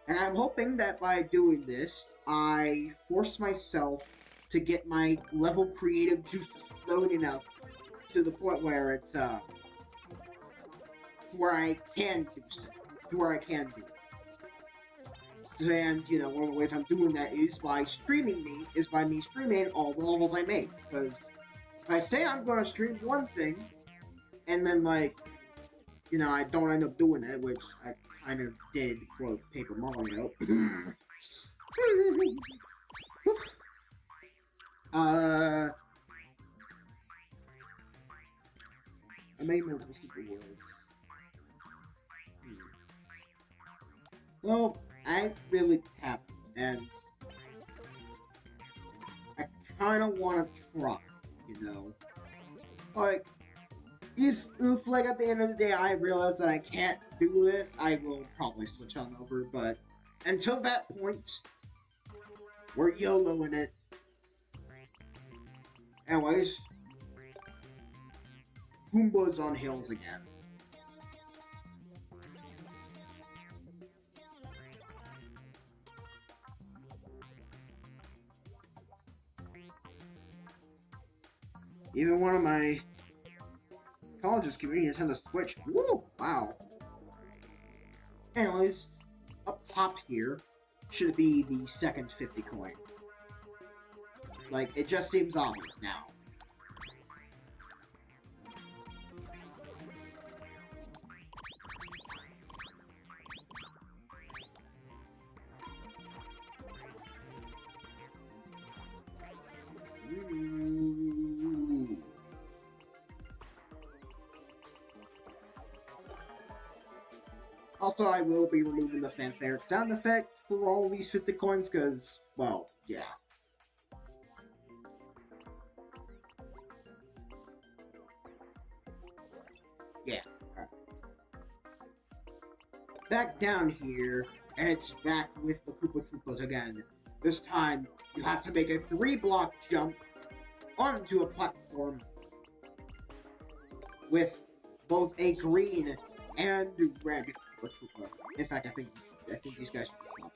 And I'm hoping that by doing this, I force myself to get my level creative juices flowing enough to the point where it's, where I can do so. Where I can do it. And, you know, one of the ways I'm doing that is by me streaming all the levels I make. Because if I say I'm gonna stream one thing, and then, like, you know, I don't end up doing it, which I kind of did for Paper Mario. I made multiple super worlds. Well, I really haven't, and I kind of want to try, you know? Like, if, like, at the end of the day I realize that I can't do this, I will probably switch on over, but until that point, we're YOLOing it. Anyways, Goombas on hills again. Even one of my college's comedians had a Switch. Woo! Wow. Anyways, up top here should be the second 50 coin. Like, it just seems obvious now. Ooh. Also, I will be removing the fanfare sound effect for all these 50 coins, because, well, yeah. Yeah. Right. Back down here, and it's back with the Koopa Troopas again. This time, you have to make a 3-block jump onto a platform with both a green and red Koopa Troopa. In fact, I think these guys should be swapped around.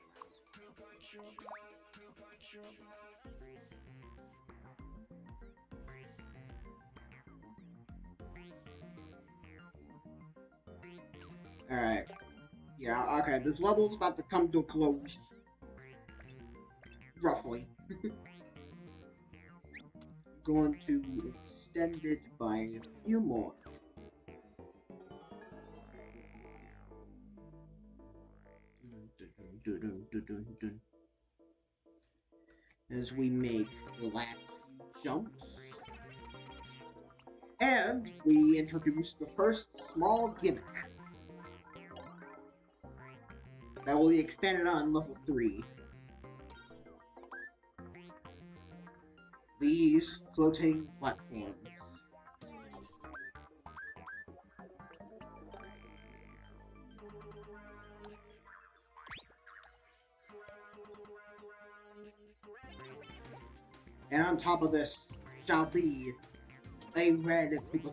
Alright. Yeah, okay, this level's about to come to a close. Roughly. Going to extended by a few more. As we make the last few jumps. And we introduce the first small gimmick that will be expanded on level 3. These floating platforms. And on top of this shall be a red paper.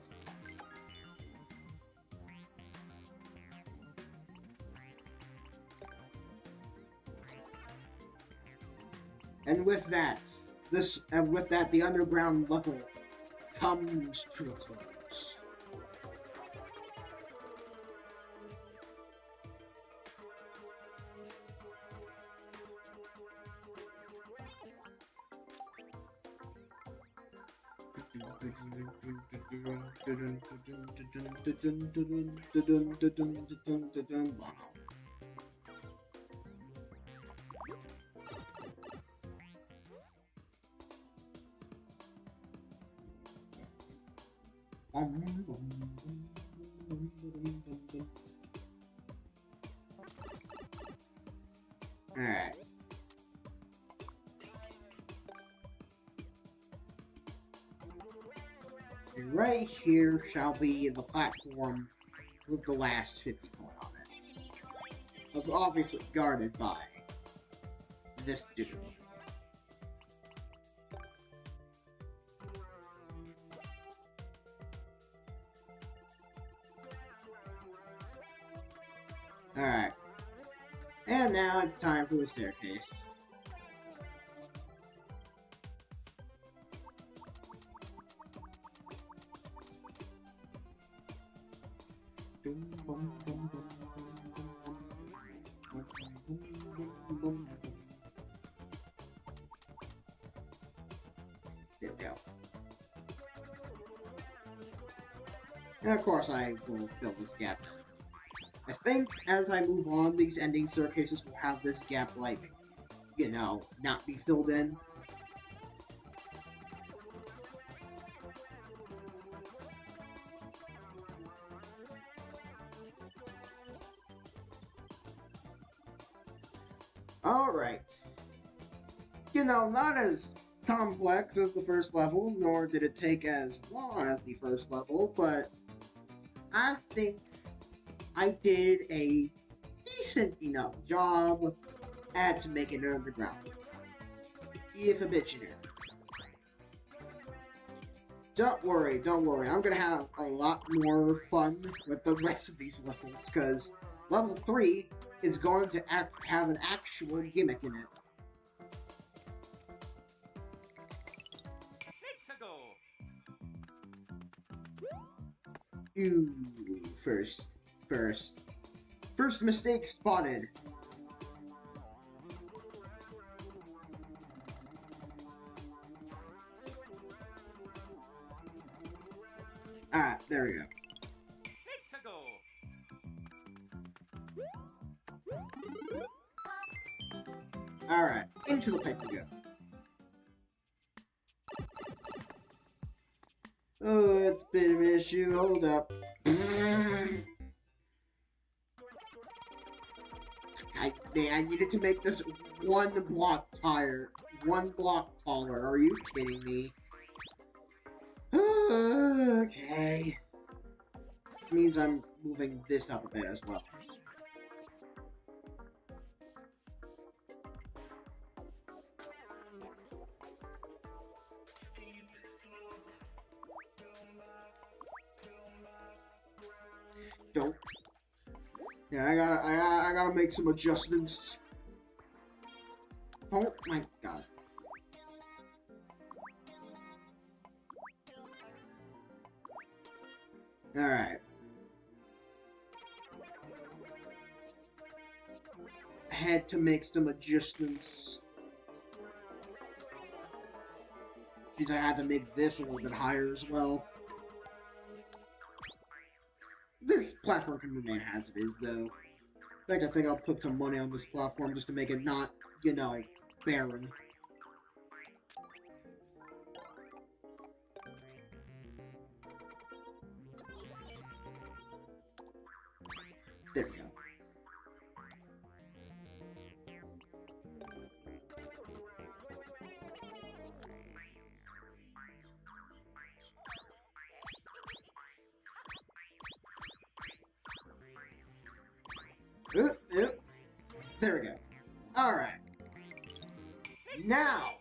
And with that, the underground level comes to a close. Alright. And right here shall be the platform with the last 50 coin on it. Obviously guarded by this dude. Alright. And now it's time for the staircase. There we go. And of course I will fill this gap. I think as I move on, these ending staircases will have this gap, like, you know, not be filled in. Alright. You know, not as complex as the first level, nor did it take as long as the first level, but I think I did a decent enough job at making it underground. If a bit generic. Don't worry, I'm gonna have a lot more fun with the rest of these levels, because level 3 is going to have an actual gimmick in it. Let's go. Ooh, first mistake spotted. Ah, there we go. Let's go. Alright, into the pipe we go. Oh, it's a bit of an issue. Hold up. I needed to make this one block taller. Are you kidding me? Okay. Means I'm moving this up a bit as well. Don't. Yeah, I gotta make some adjustments. Oh my god. Alright. I had to make some adjustments. means I had to make this a little bit higher as well. This platform can remain as it is, though. In fact, I think I'll put some money on this platform just to make it not, you know, barren. There we go. There we go. Alright. Now,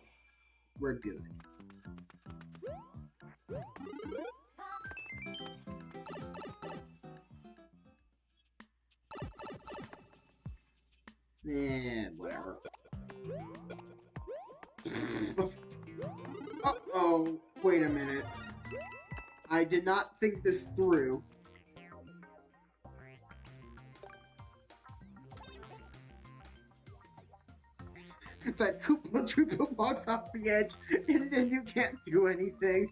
we're good. Whatever. Uh-oh. Wait a minute. I did not think this through. That Koopa Troopa walks off the edge, and then you can't do anything.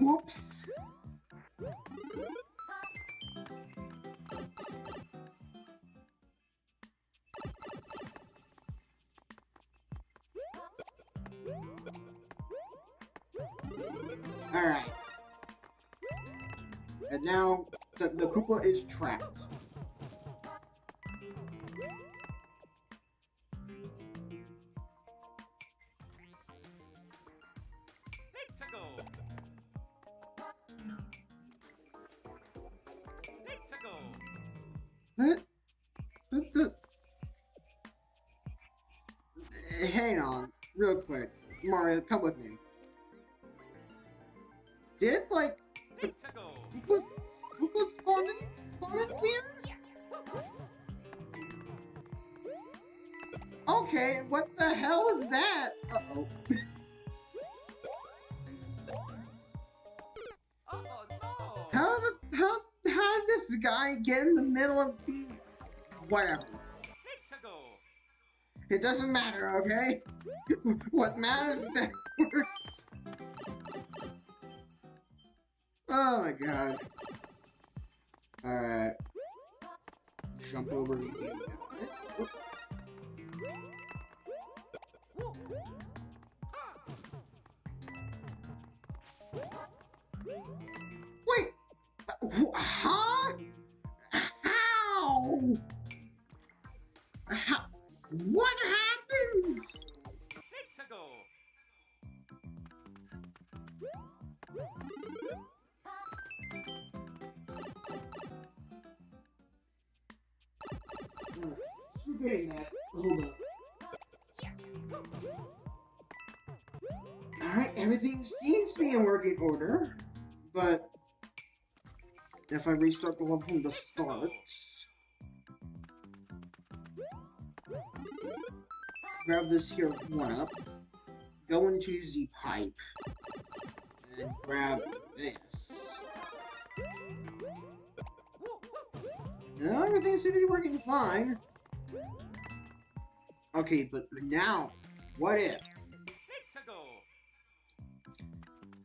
Oops. Alright. And now, the Koopa is trapped. Hang on, real quick. Mario, come with me. Did, like, Koopa spawn in here? Okay, what the hell is that? Uh-oh. How did this guy get in the middle of these... Whatever. It doesn't matter, okay? What matters is that it works. Oh my god. Alright. Jump over the game. Wait! Huh? How? How? What happens? Forgetting that. Hold up. Alright, everything seems to be in working order, but if I restart the level from the start, grab this here 1-up, go into the pipe, and grab this. Now everything seems to be working fine. Okay, but now, what if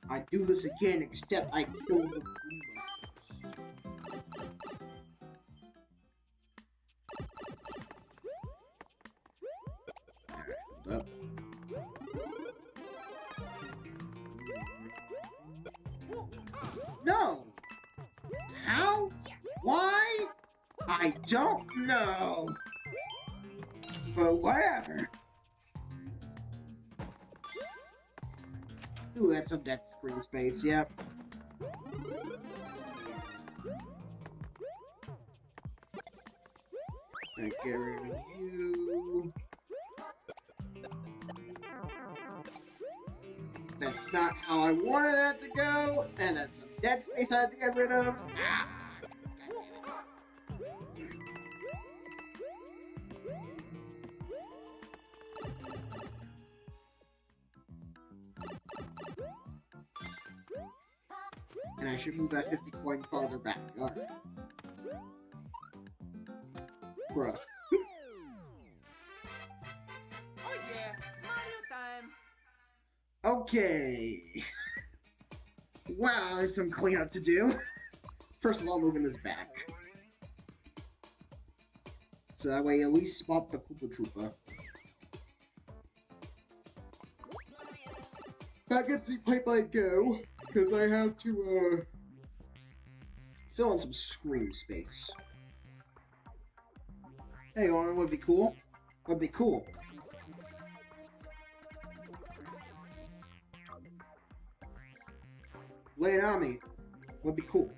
I do this again, except I kill the Goombas? Alright, hold up. No! How? Why? I don't know! But whatever. Ooh, that's some death screen space, yep. Gonna get rid of you. That's not how I wanted that to go, and that's some dead space I had to get rid of. Ah. And I should move that 50 coin farther back. Alright. Bruh. Oh yeah, Okay. Wow, there's some cleanup to do. First of all, moving this back. So that way at least spot the Koopa Troopa. Back at the pipe I go, because I have to, fill in some screen space. Hey, Owen, would be cool? Would be cool. Lay it on me. Would be cool.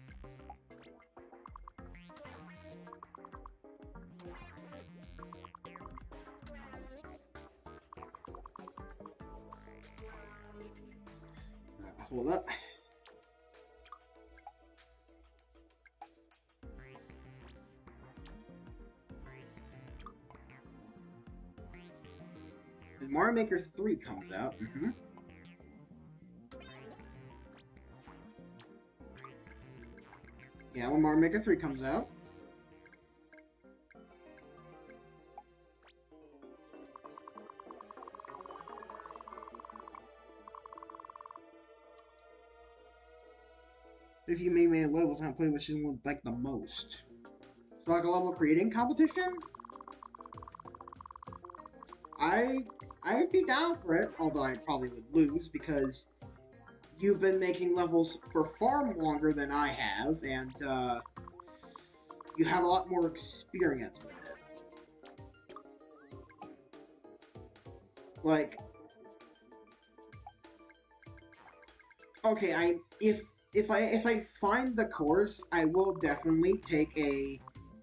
Hold up. And Mario Maker 3 comes out. Yeah, when Mario Maker 3 comes out. If you made me levels, I play which one like the most. So like a level creating competition? I'd be down for it, although I probably would lose because you've been making levels for far longer than I have, and you have a lot more experience with it. Like, okay, if I find the course, I will definitely take a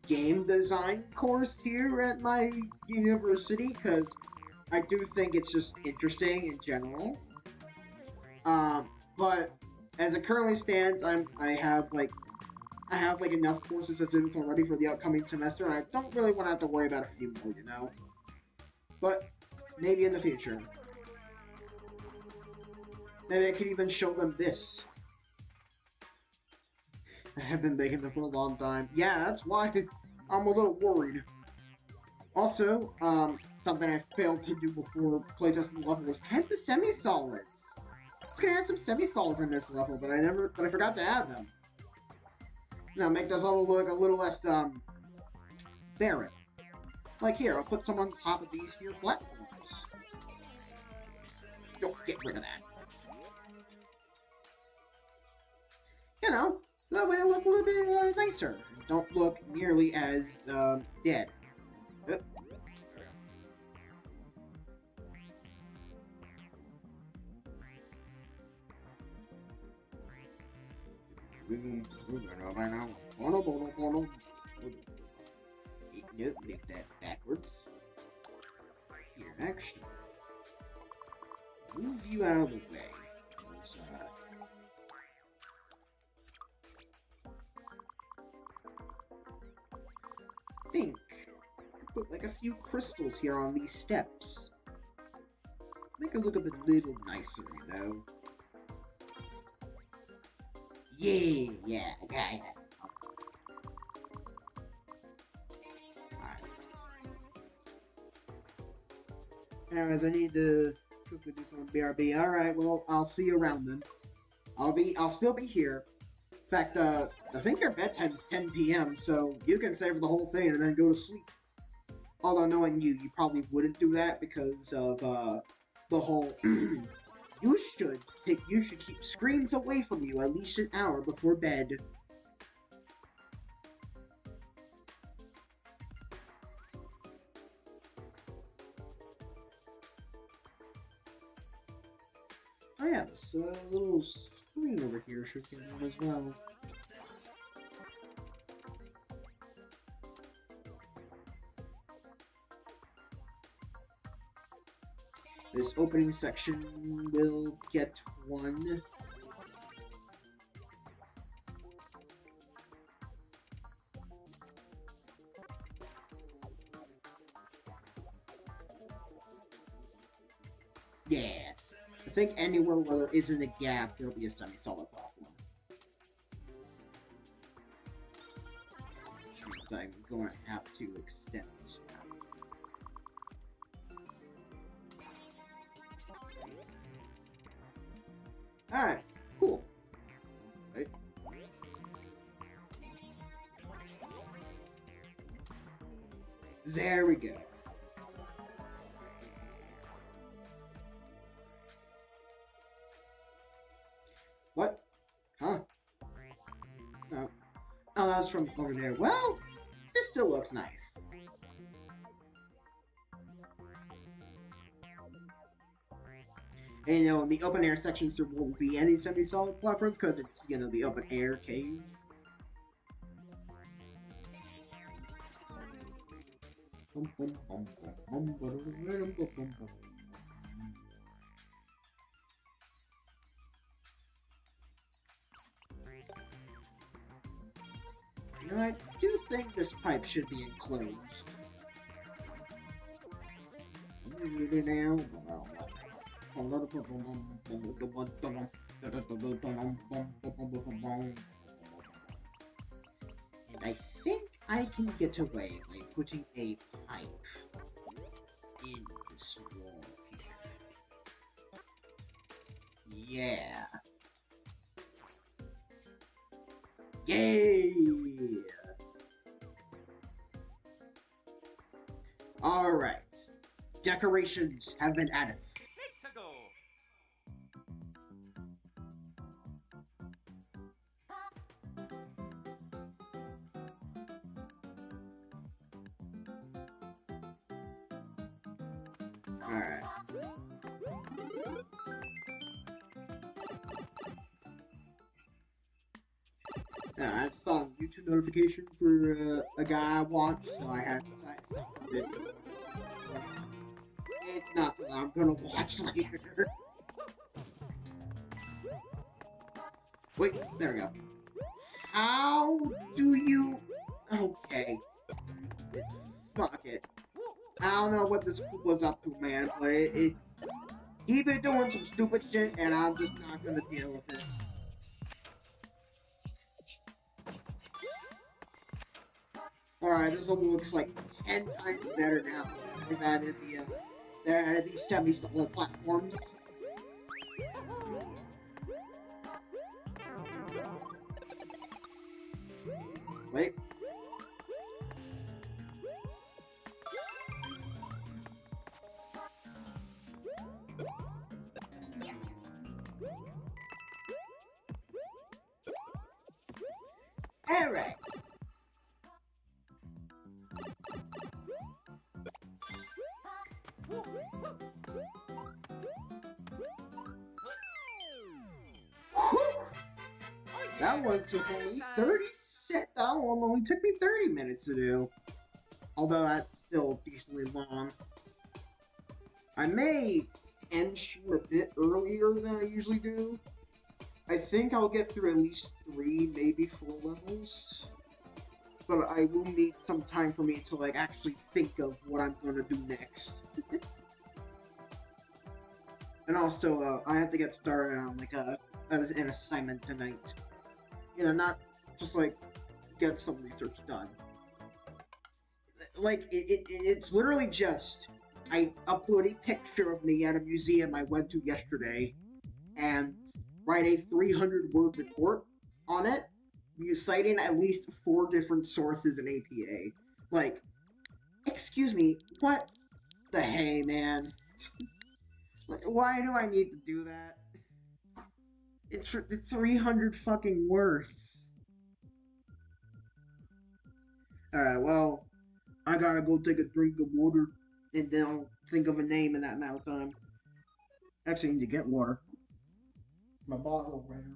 game design course here at my university, because I do think it's just interesting in general. But as it currently stands, I have enough courses as is already for the upcoming semester, and I don't really want to have to worry about a few more, you know? But maybe in the future. Maybe I could even show them this. I have been making them for a long time. Yeah, that's why I'm a little worried. Also, something I failed to do before playtesting the level was add the semi-solids. I was gonna add some semi-solids in this level, but I forgot to add them. Now, make this level look a little less, barren. Like here, I'll put some on top of these here platforms. Don't get rid of that. You know, so that way it'll look a little bit nicer. And don't look nearly as dead. Yep. Nope, make that backwards. Here, actually, move you out of the way. Think. Put like a few crystals here on these steps. Make it look a little nicer, you know? Yeah, I got it. Alright. Anyways, I need to quickly do some BRB. Alright, well, I'll see you around then. I'll still be here. In fact, I think your bedtime is 10 p.m., so you can savor the whole thing and then go to sleep. Although, knowing you, you probably wouldn't do that because of, the whole... You should keep screens away from you at least an hour before bed. Oh yeah, this little screen over here should get on as well. This opening section will get one. Yeah. I think anywhere where there isn't a gap, there'll be a semi-solid platform. Which means I'm going to have to extend this map. Alright, cool. Right. There we go. What? Huh? Oh. Oh, that was from over there. Well, this still looks nice. And you know, in the open air sections, there won't be any semi-solid platforms because it's, you know, the open air cave. You know, I do think this pipe should be enclosed. And I think I can get away by putting a pipe in this wall here. Yeah. Yay! Alright. Decorations have been added. Let's go. Alright. Yeah, I just saw a YouTube notification for a guy I watched, so I had to stop it. It's not something I'm gonna watch later. Wait, there we go. How do you... Okay. Fuck it. I don't know what this was up to, man, but he been doing some stupid shit, and I'm just not gonna deal with it. Alright, this one looks like 10 times better now. They've added these semi-solid platforms. Wait. Alright. That one took only 30 seconds. That one only took me 30 minutes to do. Although that's still decently long. I may end shoot a bit earlier than I usually do. I think I'll get through at least 3, maybe 4 levels. But I will need some time for me to like actually think of what I'm gonna do next. And also, I have to get started on like an assignment tonight. You know, not just like get some research done. Like it's literally just I upload a picture of me at a museum I went to yesterday, and write a 300-word report on it, citing at least 4 different sources in APA. Like, excuse me, what the hey, man? Like, why do I need to do that? It's 300 fucking words. Alright, well, I gotta go take a drink of water, and then I'll think of a name in that amount of time. Actually, I need to get water. My bottle ran.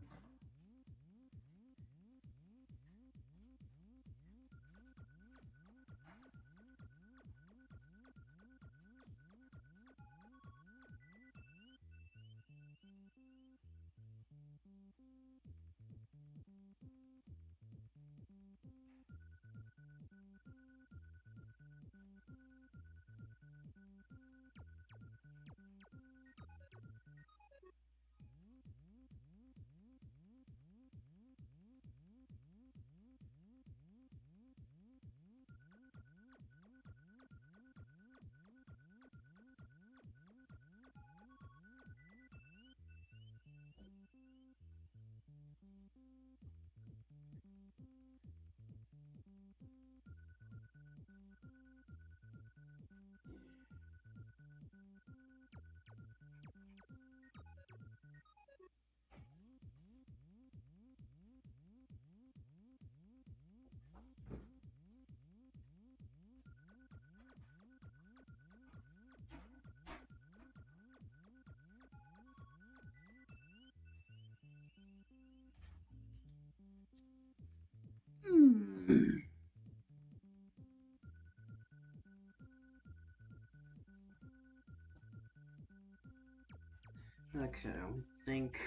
Okay, let me think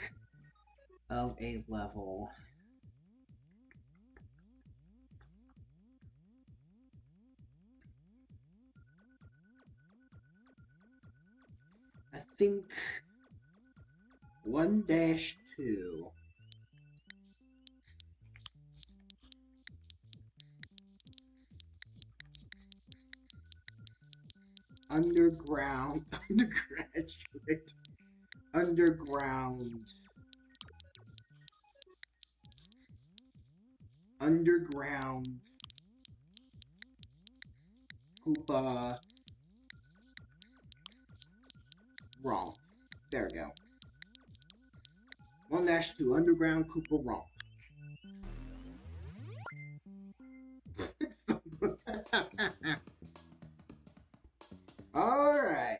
of a level. I think 1-2. Underground, undergraduate, underground, underground, Koopa, wrong. There we go. 1-2, underground Koopa romp. Alright.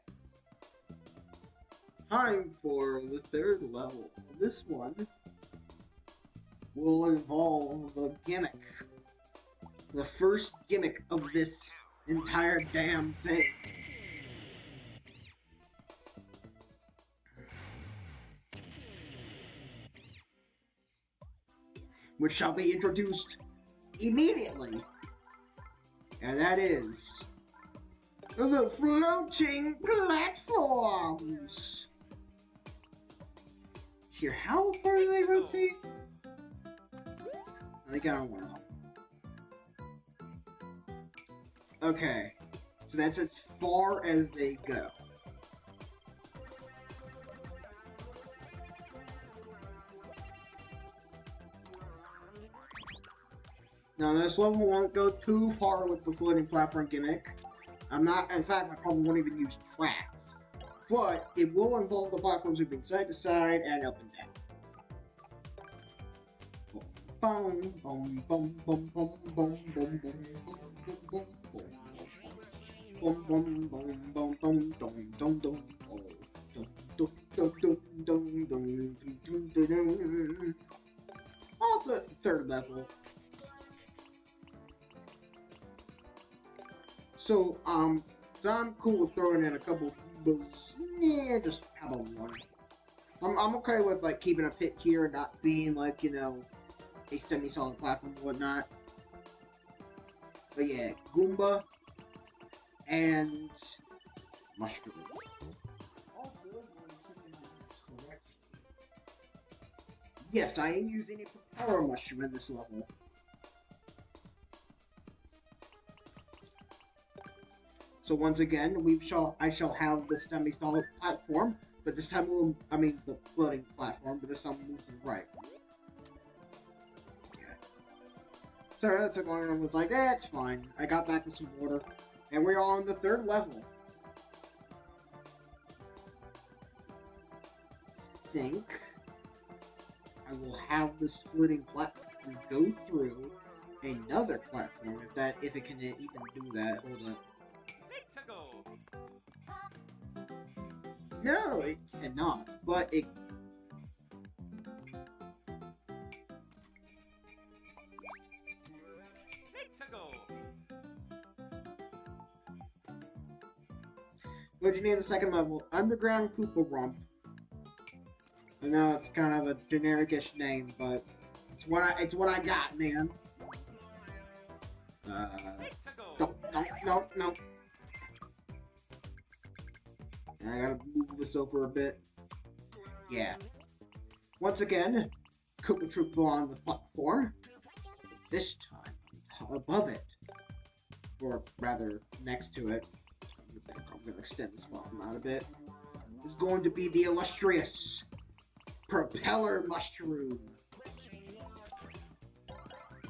Time for the third level. This one will involve the gimmick. The first gimmick of this entire damn thing. Which shall be introduced immediately. And that is the floating platforms. Here, how far do they rotate? I think I don't want to know. Okay, so that's as far as they go. Now, this level won't go too far with the floating platform gimmick. In fact, I probably won't even use tracks. But it will involve the platforms moving side to side and up and down. Boom, boom, boom, boom, boom, boom, boom, boom, boom, boom, boom, boom, boom, boom, dum, dum, dum, also, it's the third level. So I'm cool with throwing in a couple boosts. Yeah, just how about one? I'm okay with like keeping a pit here and not being like, you know, a semi-solid platform and whatnot. But yeah, Goomba and mushrooms. Also, yes, I am using a power mushroom in this level. So once again, I shall have the semi-solid platform, but this time the floating platform, but this time we'll move to the right. Yeah. Sorry, that took longer. I was like, it's fine. I got back with some water, and we're on the third level. I think I will have this floating platform go through another platform if it can even do that. Hold up. No, it cannot, but it... What'd you name the second level? Underground Koopa Romp. I know it's kind of a generic-ish name, but it's what I got, man. No. I gotta move this over a bit. Yeah. Once again, Koopa Troopa on the platform. This time, above it. Or rather, next to it. I'm gonna extend this bottom out a bit. Is going to be the illustrious Propeller Mushroom.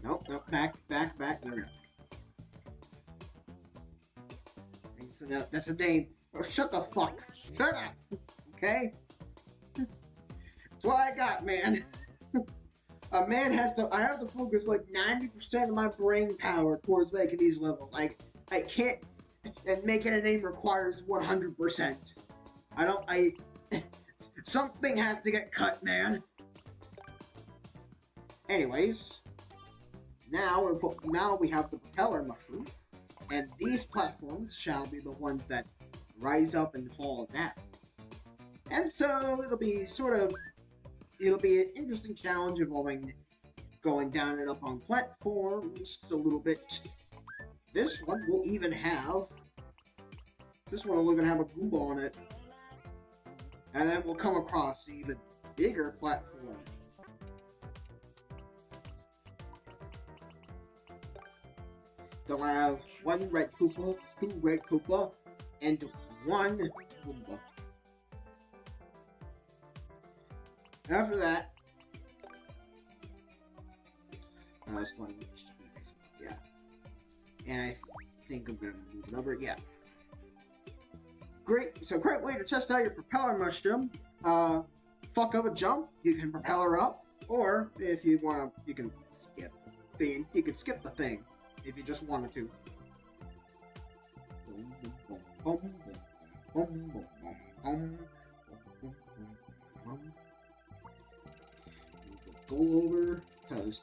Nope, back. There we go. So now, that's a name. Oh, shut the fuck. Shut up. Okay? That's what I got, man. I have to focus like 90% of my brain power towards making these levels. I can't, and making a name requires 100%. Something has to get cut, man. Anyways, now we have the Propeller Mushroom, and these platforms shall be the ones that rise up and fall down. And so it'll be an interesting challenge involving going down and up on platforms a little bit. This one will even have a Goomba on it. And then we'll come across an even bigger platform. They'll have one red Koopa, two red Koopa, and one Goomba. After that, that's one. Yeah. And I think I'm gonna move it over. Yeah. Great way to test out your propeller mushroom. Fuck up a jump, you can propeller up, or if you wanna, you can skip the thing if you just wanted to. Go over because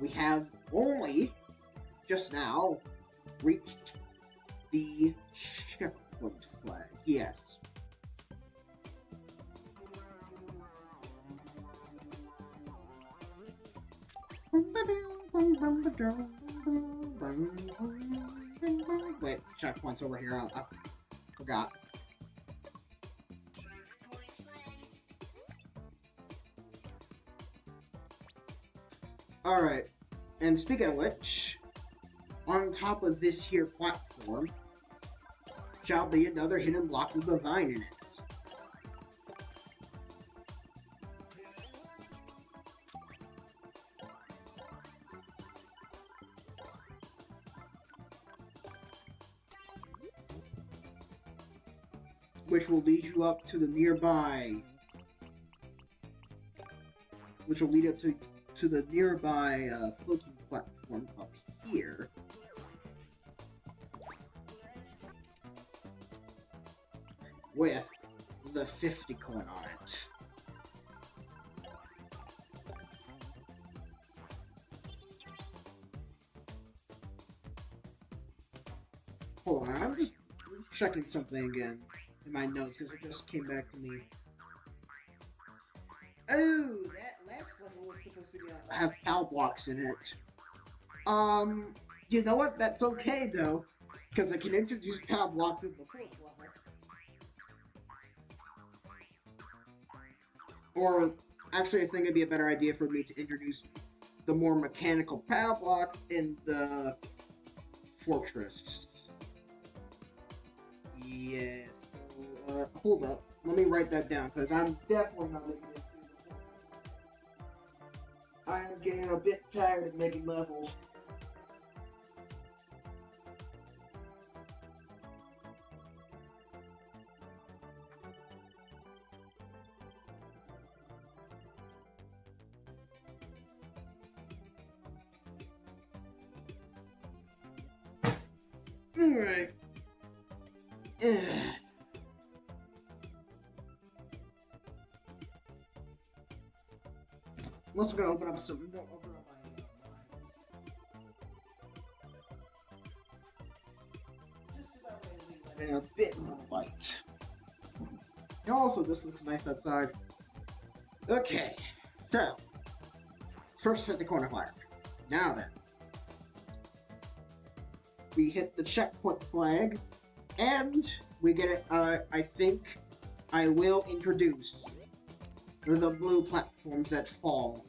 we have only just now reached the checkpoint flag. Yes. Wait, checkpoint's over here. I forgot. Alright, and speaking of which, on top of this here platform shall be another hidden block with a vine in it. Which will lead you up to the nearby... Which will lead up to the nearby floating platform up here. With the 50 coin on it. Hold on, I'm just checking something again in my notes because it just came back to me. Oh, that last level was supposed to have POW blocks in it. You know what? That's okay though, because I can introduce POW blocks in the fourth level. Or, actually, I think it'd be a better idea for me to introduce the more mechanical POW blocks in the fortress. Yes. So, hold up. Let me write that down, because I'm definitely not looking into the fortress. I am getting a bit tired of making levels. Alright. Unless we're gonna open up some more. Open up my lines. Just so that way we let in a bit more light. And also, this looks nice outside. Okay, so first hit the corner fire. Now then. We hit the checkpoint flag, and we get it, I think I will introduce the blue platforms that fall.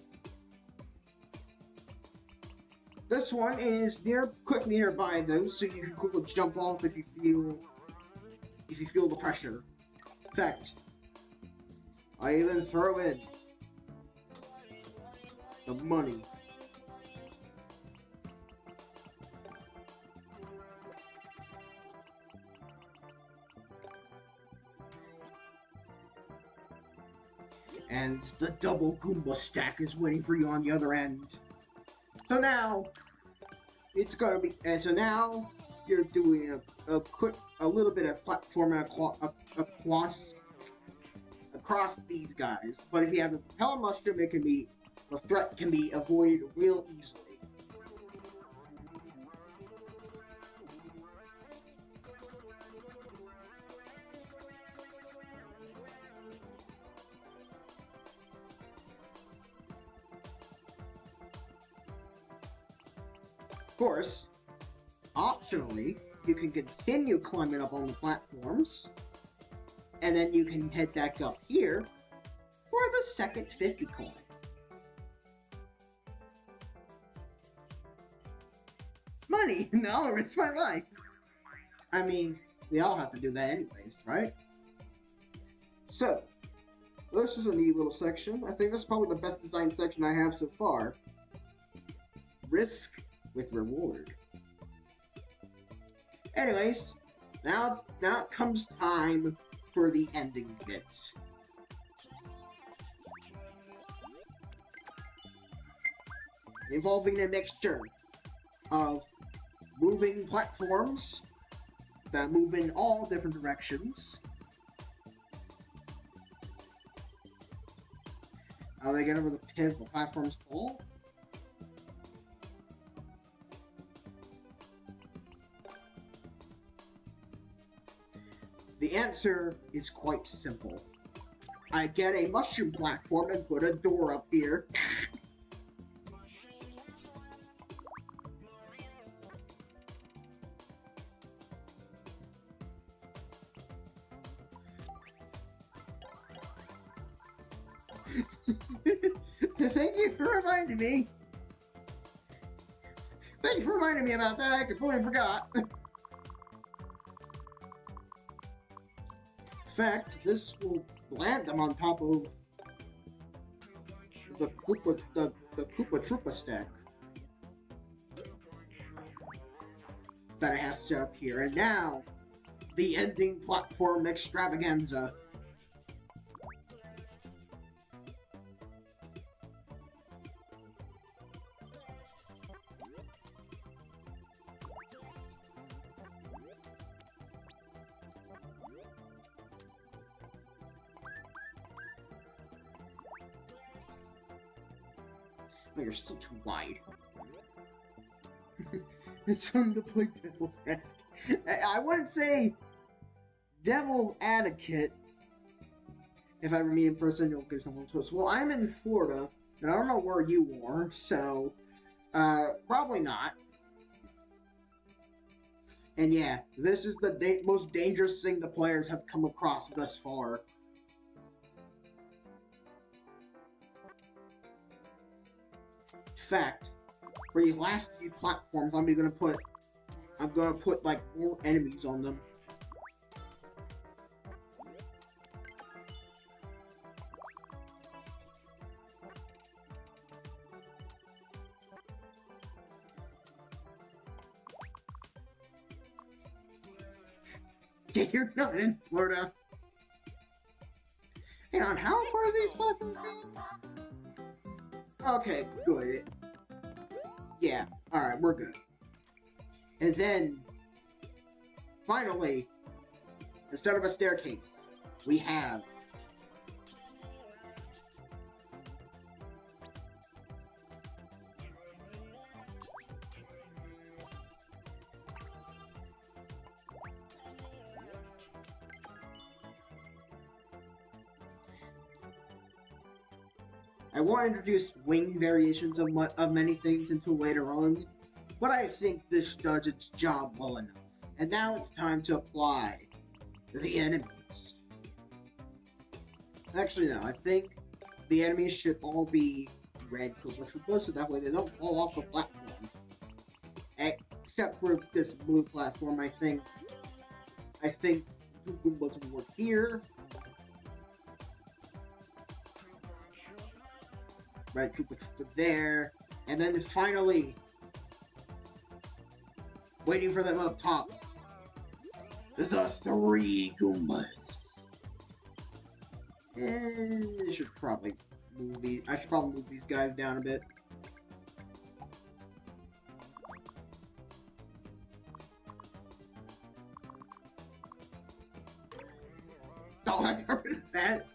This one is quick nearby though, so you can quickly jump off if you feel the pressure. In fact, I even throw in the money. And the double Goomba stack is waiting for you on the other end. So now, it's gonna be, and so now, you're doing a little bit of platforming across these guys. But if you have a propeller mushroom, the threat can be avoided real easily. course, optionally, you can continue climbing up on the platforms, and then you can head back up here for the second 50 coin. Money! Now it's my life! I mean, we all have to do that anyways, right? So, this is a neat little section. I think this is probably the best designed section I have so far. Risk with reward. Anyways, now it comes time for the ending bit. Involving a mixture of moving platforms that move in all different directions. How they get over the pit the platforms fall? The answer is quite simple. I get a mushroom platform and put a door up here. Thank you for reminding me. Thank you for reminding me about that. I completely forgot. In fact, this will land them on top of the Koopa Troopa stack that I have set up here. And now, the ending platform extravaganza. Oh, you're still too wide. It's time to play devil's advocate. I wouldn't say devil's advocate. If I ever meet in person, you'll give someone to us. Well, I'm in Florida, and I don't know where you are, so probably not. And yeah, this is the most dangerous thing the players have come across thus far. In fact, for these last few platforms, I'm gonna put like more enemies on them. Yeah, you're not in Florida. Hang on, how far are these platforms going? Okay, good. Yeah, alright, we're good. And then, finally, instead of a staircase, we have I won't introduce wing variations of many things until later on, but I think this does its job well enough. And now it's time to apply the enemies. Actually, no, I think the enemies should all be red Koopa Troopas, so that way they don't fall off the platform. Except for this blue platform, I think two Goombas will work here. Red Koopa Troopa there, and then finally, waiting for them up top, the 3 Goombas. I should probably move these guys down a bit. Oh, I got rid of that.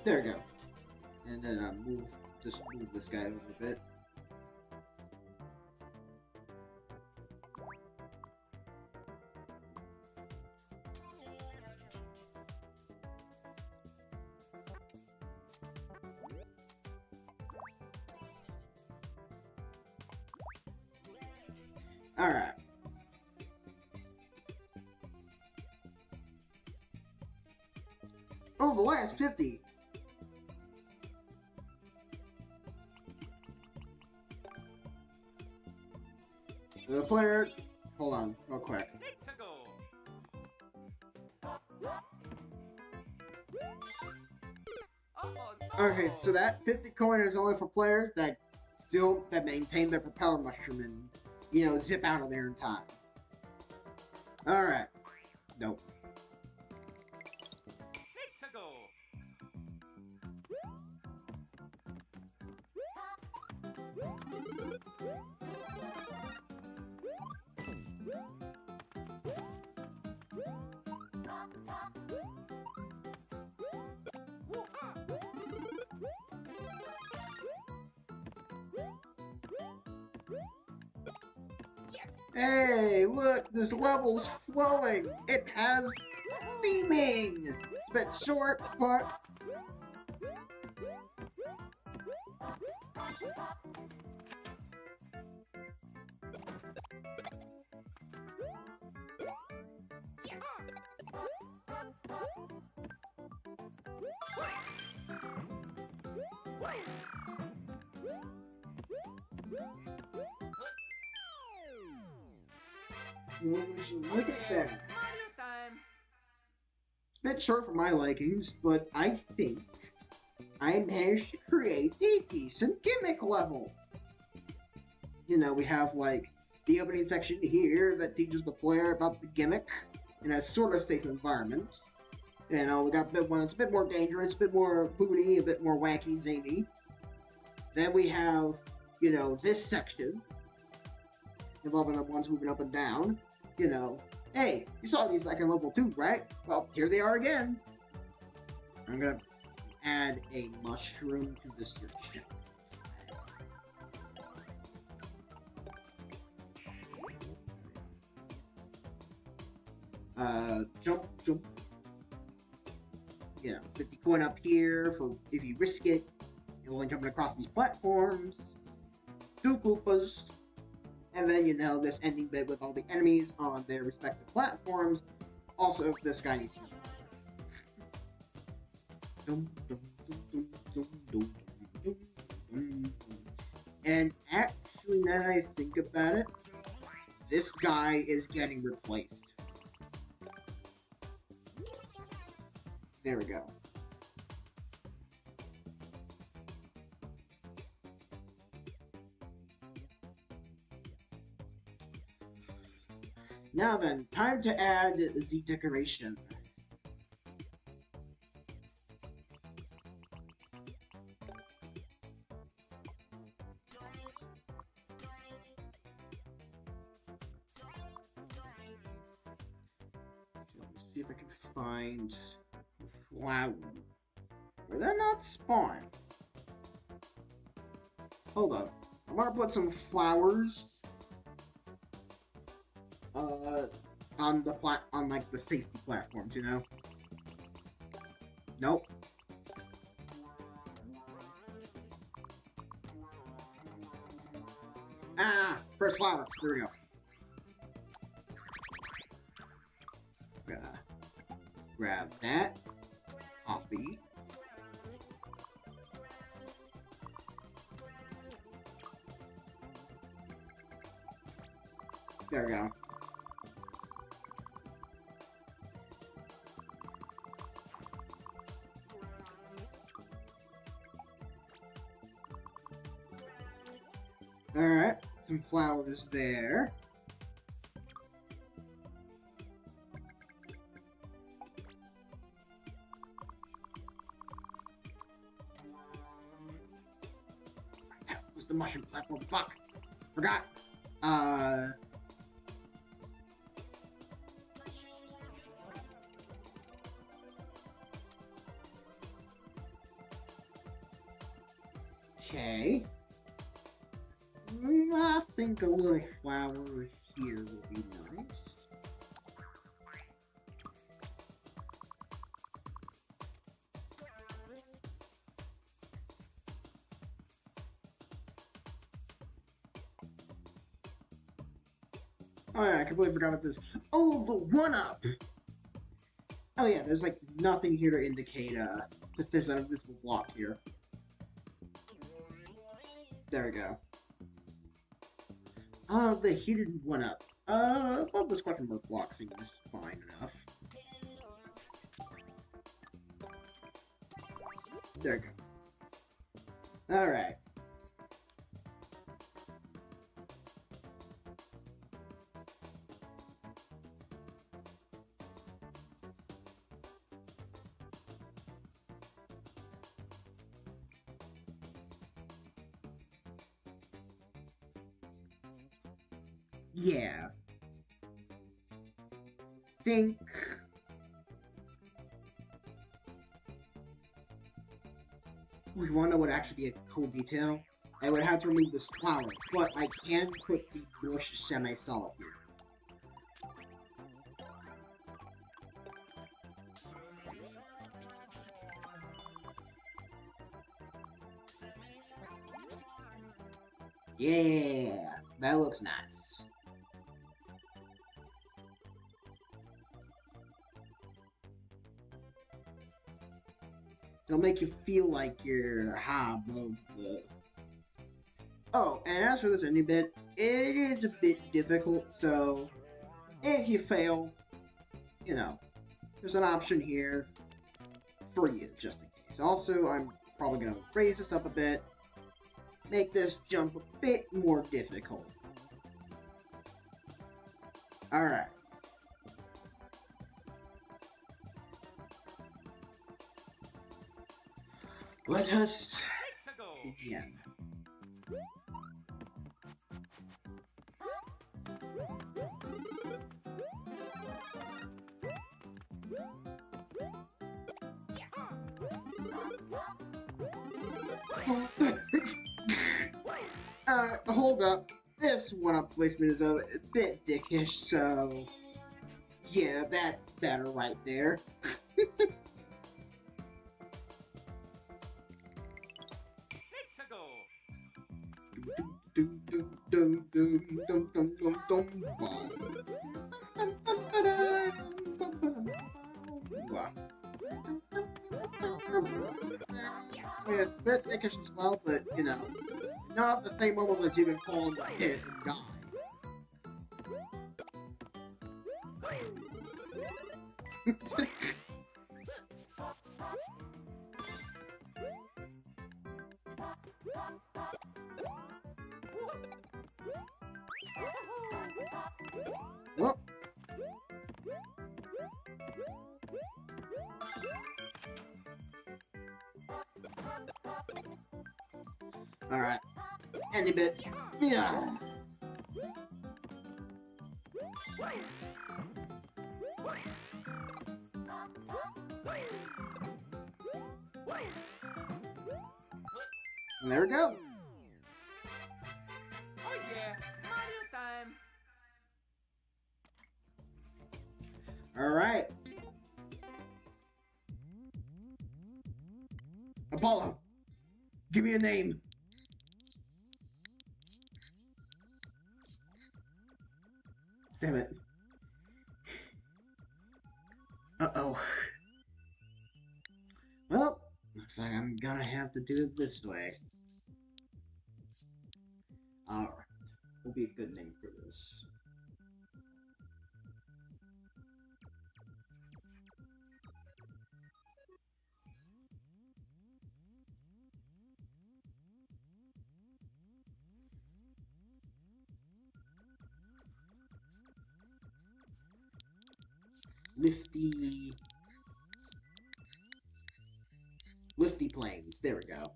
There we go. And then move this guy a little bit. Alright. Oh, the last 50. The player... Hold on, real quick. Okay, so that 50 coin is only for players that maintain their propeller mushroom and, you know, zip out of there in time. Alright. Nope. Hey, look, this level's flowing. It has theming. It's a bit short, but... Look at that. Bit short for my likings, but I think I managed to create a decent gimmick level. You know, we have like the opening section here that teaches the player about the gimmick in a sort of safe environment. You know, we got a bit one that's a bit more dangerous, a bit more booty, a bit more wacky, zany. Then we have, you know, this section involving the ones moving up and down. You know, hey, you saw these back in level 2, right? Well, here they are again. I'm gonna add a mushroom to this section. Jump. You know, 50 coin up here for if you risk it. You'll only jumping across these platforms. 2 Koopas. And then, you know, this ending bit with all the enemies on their respective platforms. Also, this guy needs to... And actually, now that I think about it, this guy is getting replaced. There we go. Now then, time to add the decoration. Let's see if I can find a flower. Were that not spawn? Hold up. I want to put some flowers on like the safety platforms, you know? Nope. Ah, first flower. There we go. Gonna grab that. Copy. There we go. Alright, some flowers there. That was the mushroom platform. Fuck! Forgot! Okay. I think a little flower here will be nice. Oh yeah, I completely forgot about this. Oh, the 1-up! Oh yeah, there's like nothing here to indicate that there's an invisible block here. There we go. The heated 1-up. Well, this question mark block seems fine enough. There we go. Alright. Yeah. Think. We want to know what would actually be a cool detail. I would have to remove this flower, but I can put the bush semi-solid here. Yeah, that looks nice. It'll make you feel like you're high above the... Oh, and as for this ending bit, it is a bit difficult, so if you fail, you know, there's an option here for you, just in case. Also, I'm probably going to raise this up a bit, make this jump a bit more difficult. Alright. Let us begin. Hold up. This 1-up placement is a bit dickish, so... Yeah, that's better right there. I mean, it's a bit dickish as well, but, you know, not the same levels as you can fall in the pit and die. Whoop. Alright. Any bit. Yeah. And there we go. Oh yeah, Mario time. Alright. Apollo, give me a name. Damn it. Uh-oh. Well, looks like I'm gonna have to do it this way. Alright. Will be a good name for this. Lifty Plains. There we go.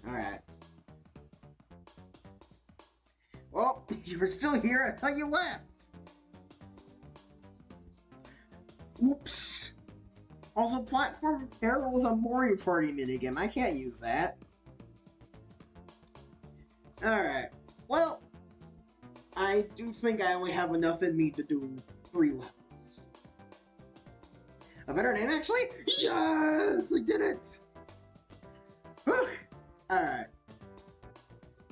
Alright. Well, you were still here? I thought you left! Oops. Also, Platform Peril is a Mario Party minigame. I can't use that. Alright. Well, I do think I only have enough in me to do 3 levels. A better name, actually? Yes! I did it! Whew. Alright.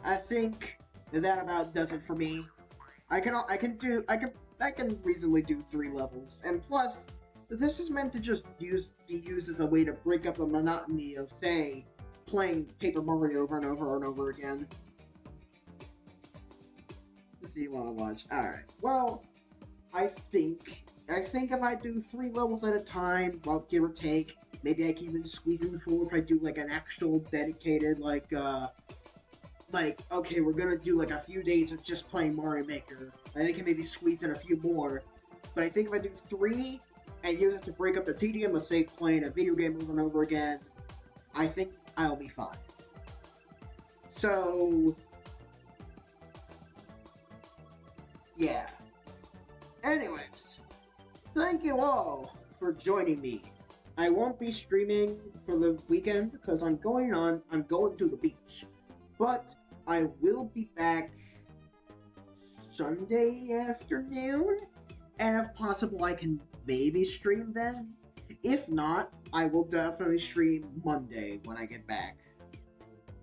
I think that about does it for me. I can reasonably do 3 levels. And plus, this is meant to just be used as a way to break up the monotony of, say, playing Paper Mario over and over and over again. Let's see what I watch. Alright. Well, I think if I do 3 levels at a time, well, give or take, maybe I can even squeeze in 4 if I do like an actual dedicated, like, okay, we're gonna do like a few days of just playing Mario Maker. I can maybe squeeze in a few more. But I think if I do 3, and use it to break up the tedium of, say, playing a video game over and over again, I think I'll be fine. So, yeah. Anyways, thank you all for joining me. I won't be streaming for the weekend because I'm going to the beach. But I will be back Sunday afternoon, and if possible I can maybe stream then. If not, I will definitely stream Monday when I get back.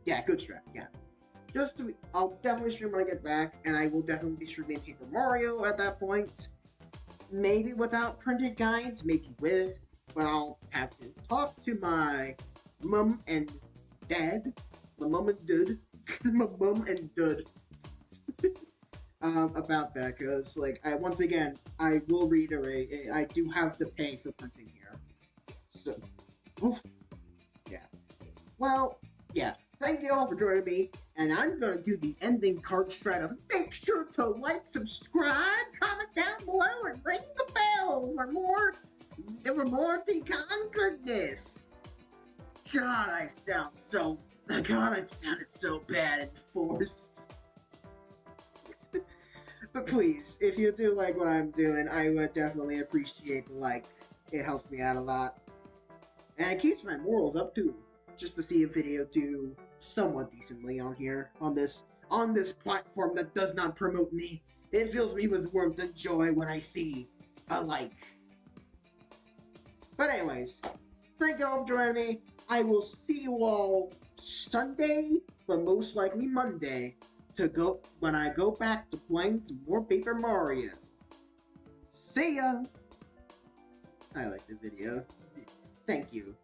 Yeah, good strat, yeah. I'll definitely stream when I get back, and I will definitely be streaming Paper Mario at that point. Maybe without printed guides, maybe with, but I'll have to talk to my mum and dad. My mum and dad. My mum and dad. About that, because, like, once again, I will reiterate, I do have to pay for printing here. So, oof. Yeah. Well, yeah. Thank you all for joining me, and I'm gonna do the ending card strat of make sure to like, subscribe, comment down below, and ring the bell for more Decon goodness. God, I sounded so bad and forced. But please, if you do like what I'm doing, I would definitely appreciate the like. It helps me out a lot. And it keeps my morals up too, just to see a video do somewhat decently on here, on this platform that does not promote me. It fills me with warmth and joy when I see a like. But anyways, thank you all for joining me. I will see you all Sunday, but most likely Monday, when I go back to playing some more Paper Mario. See ya! I like the video. Thank you.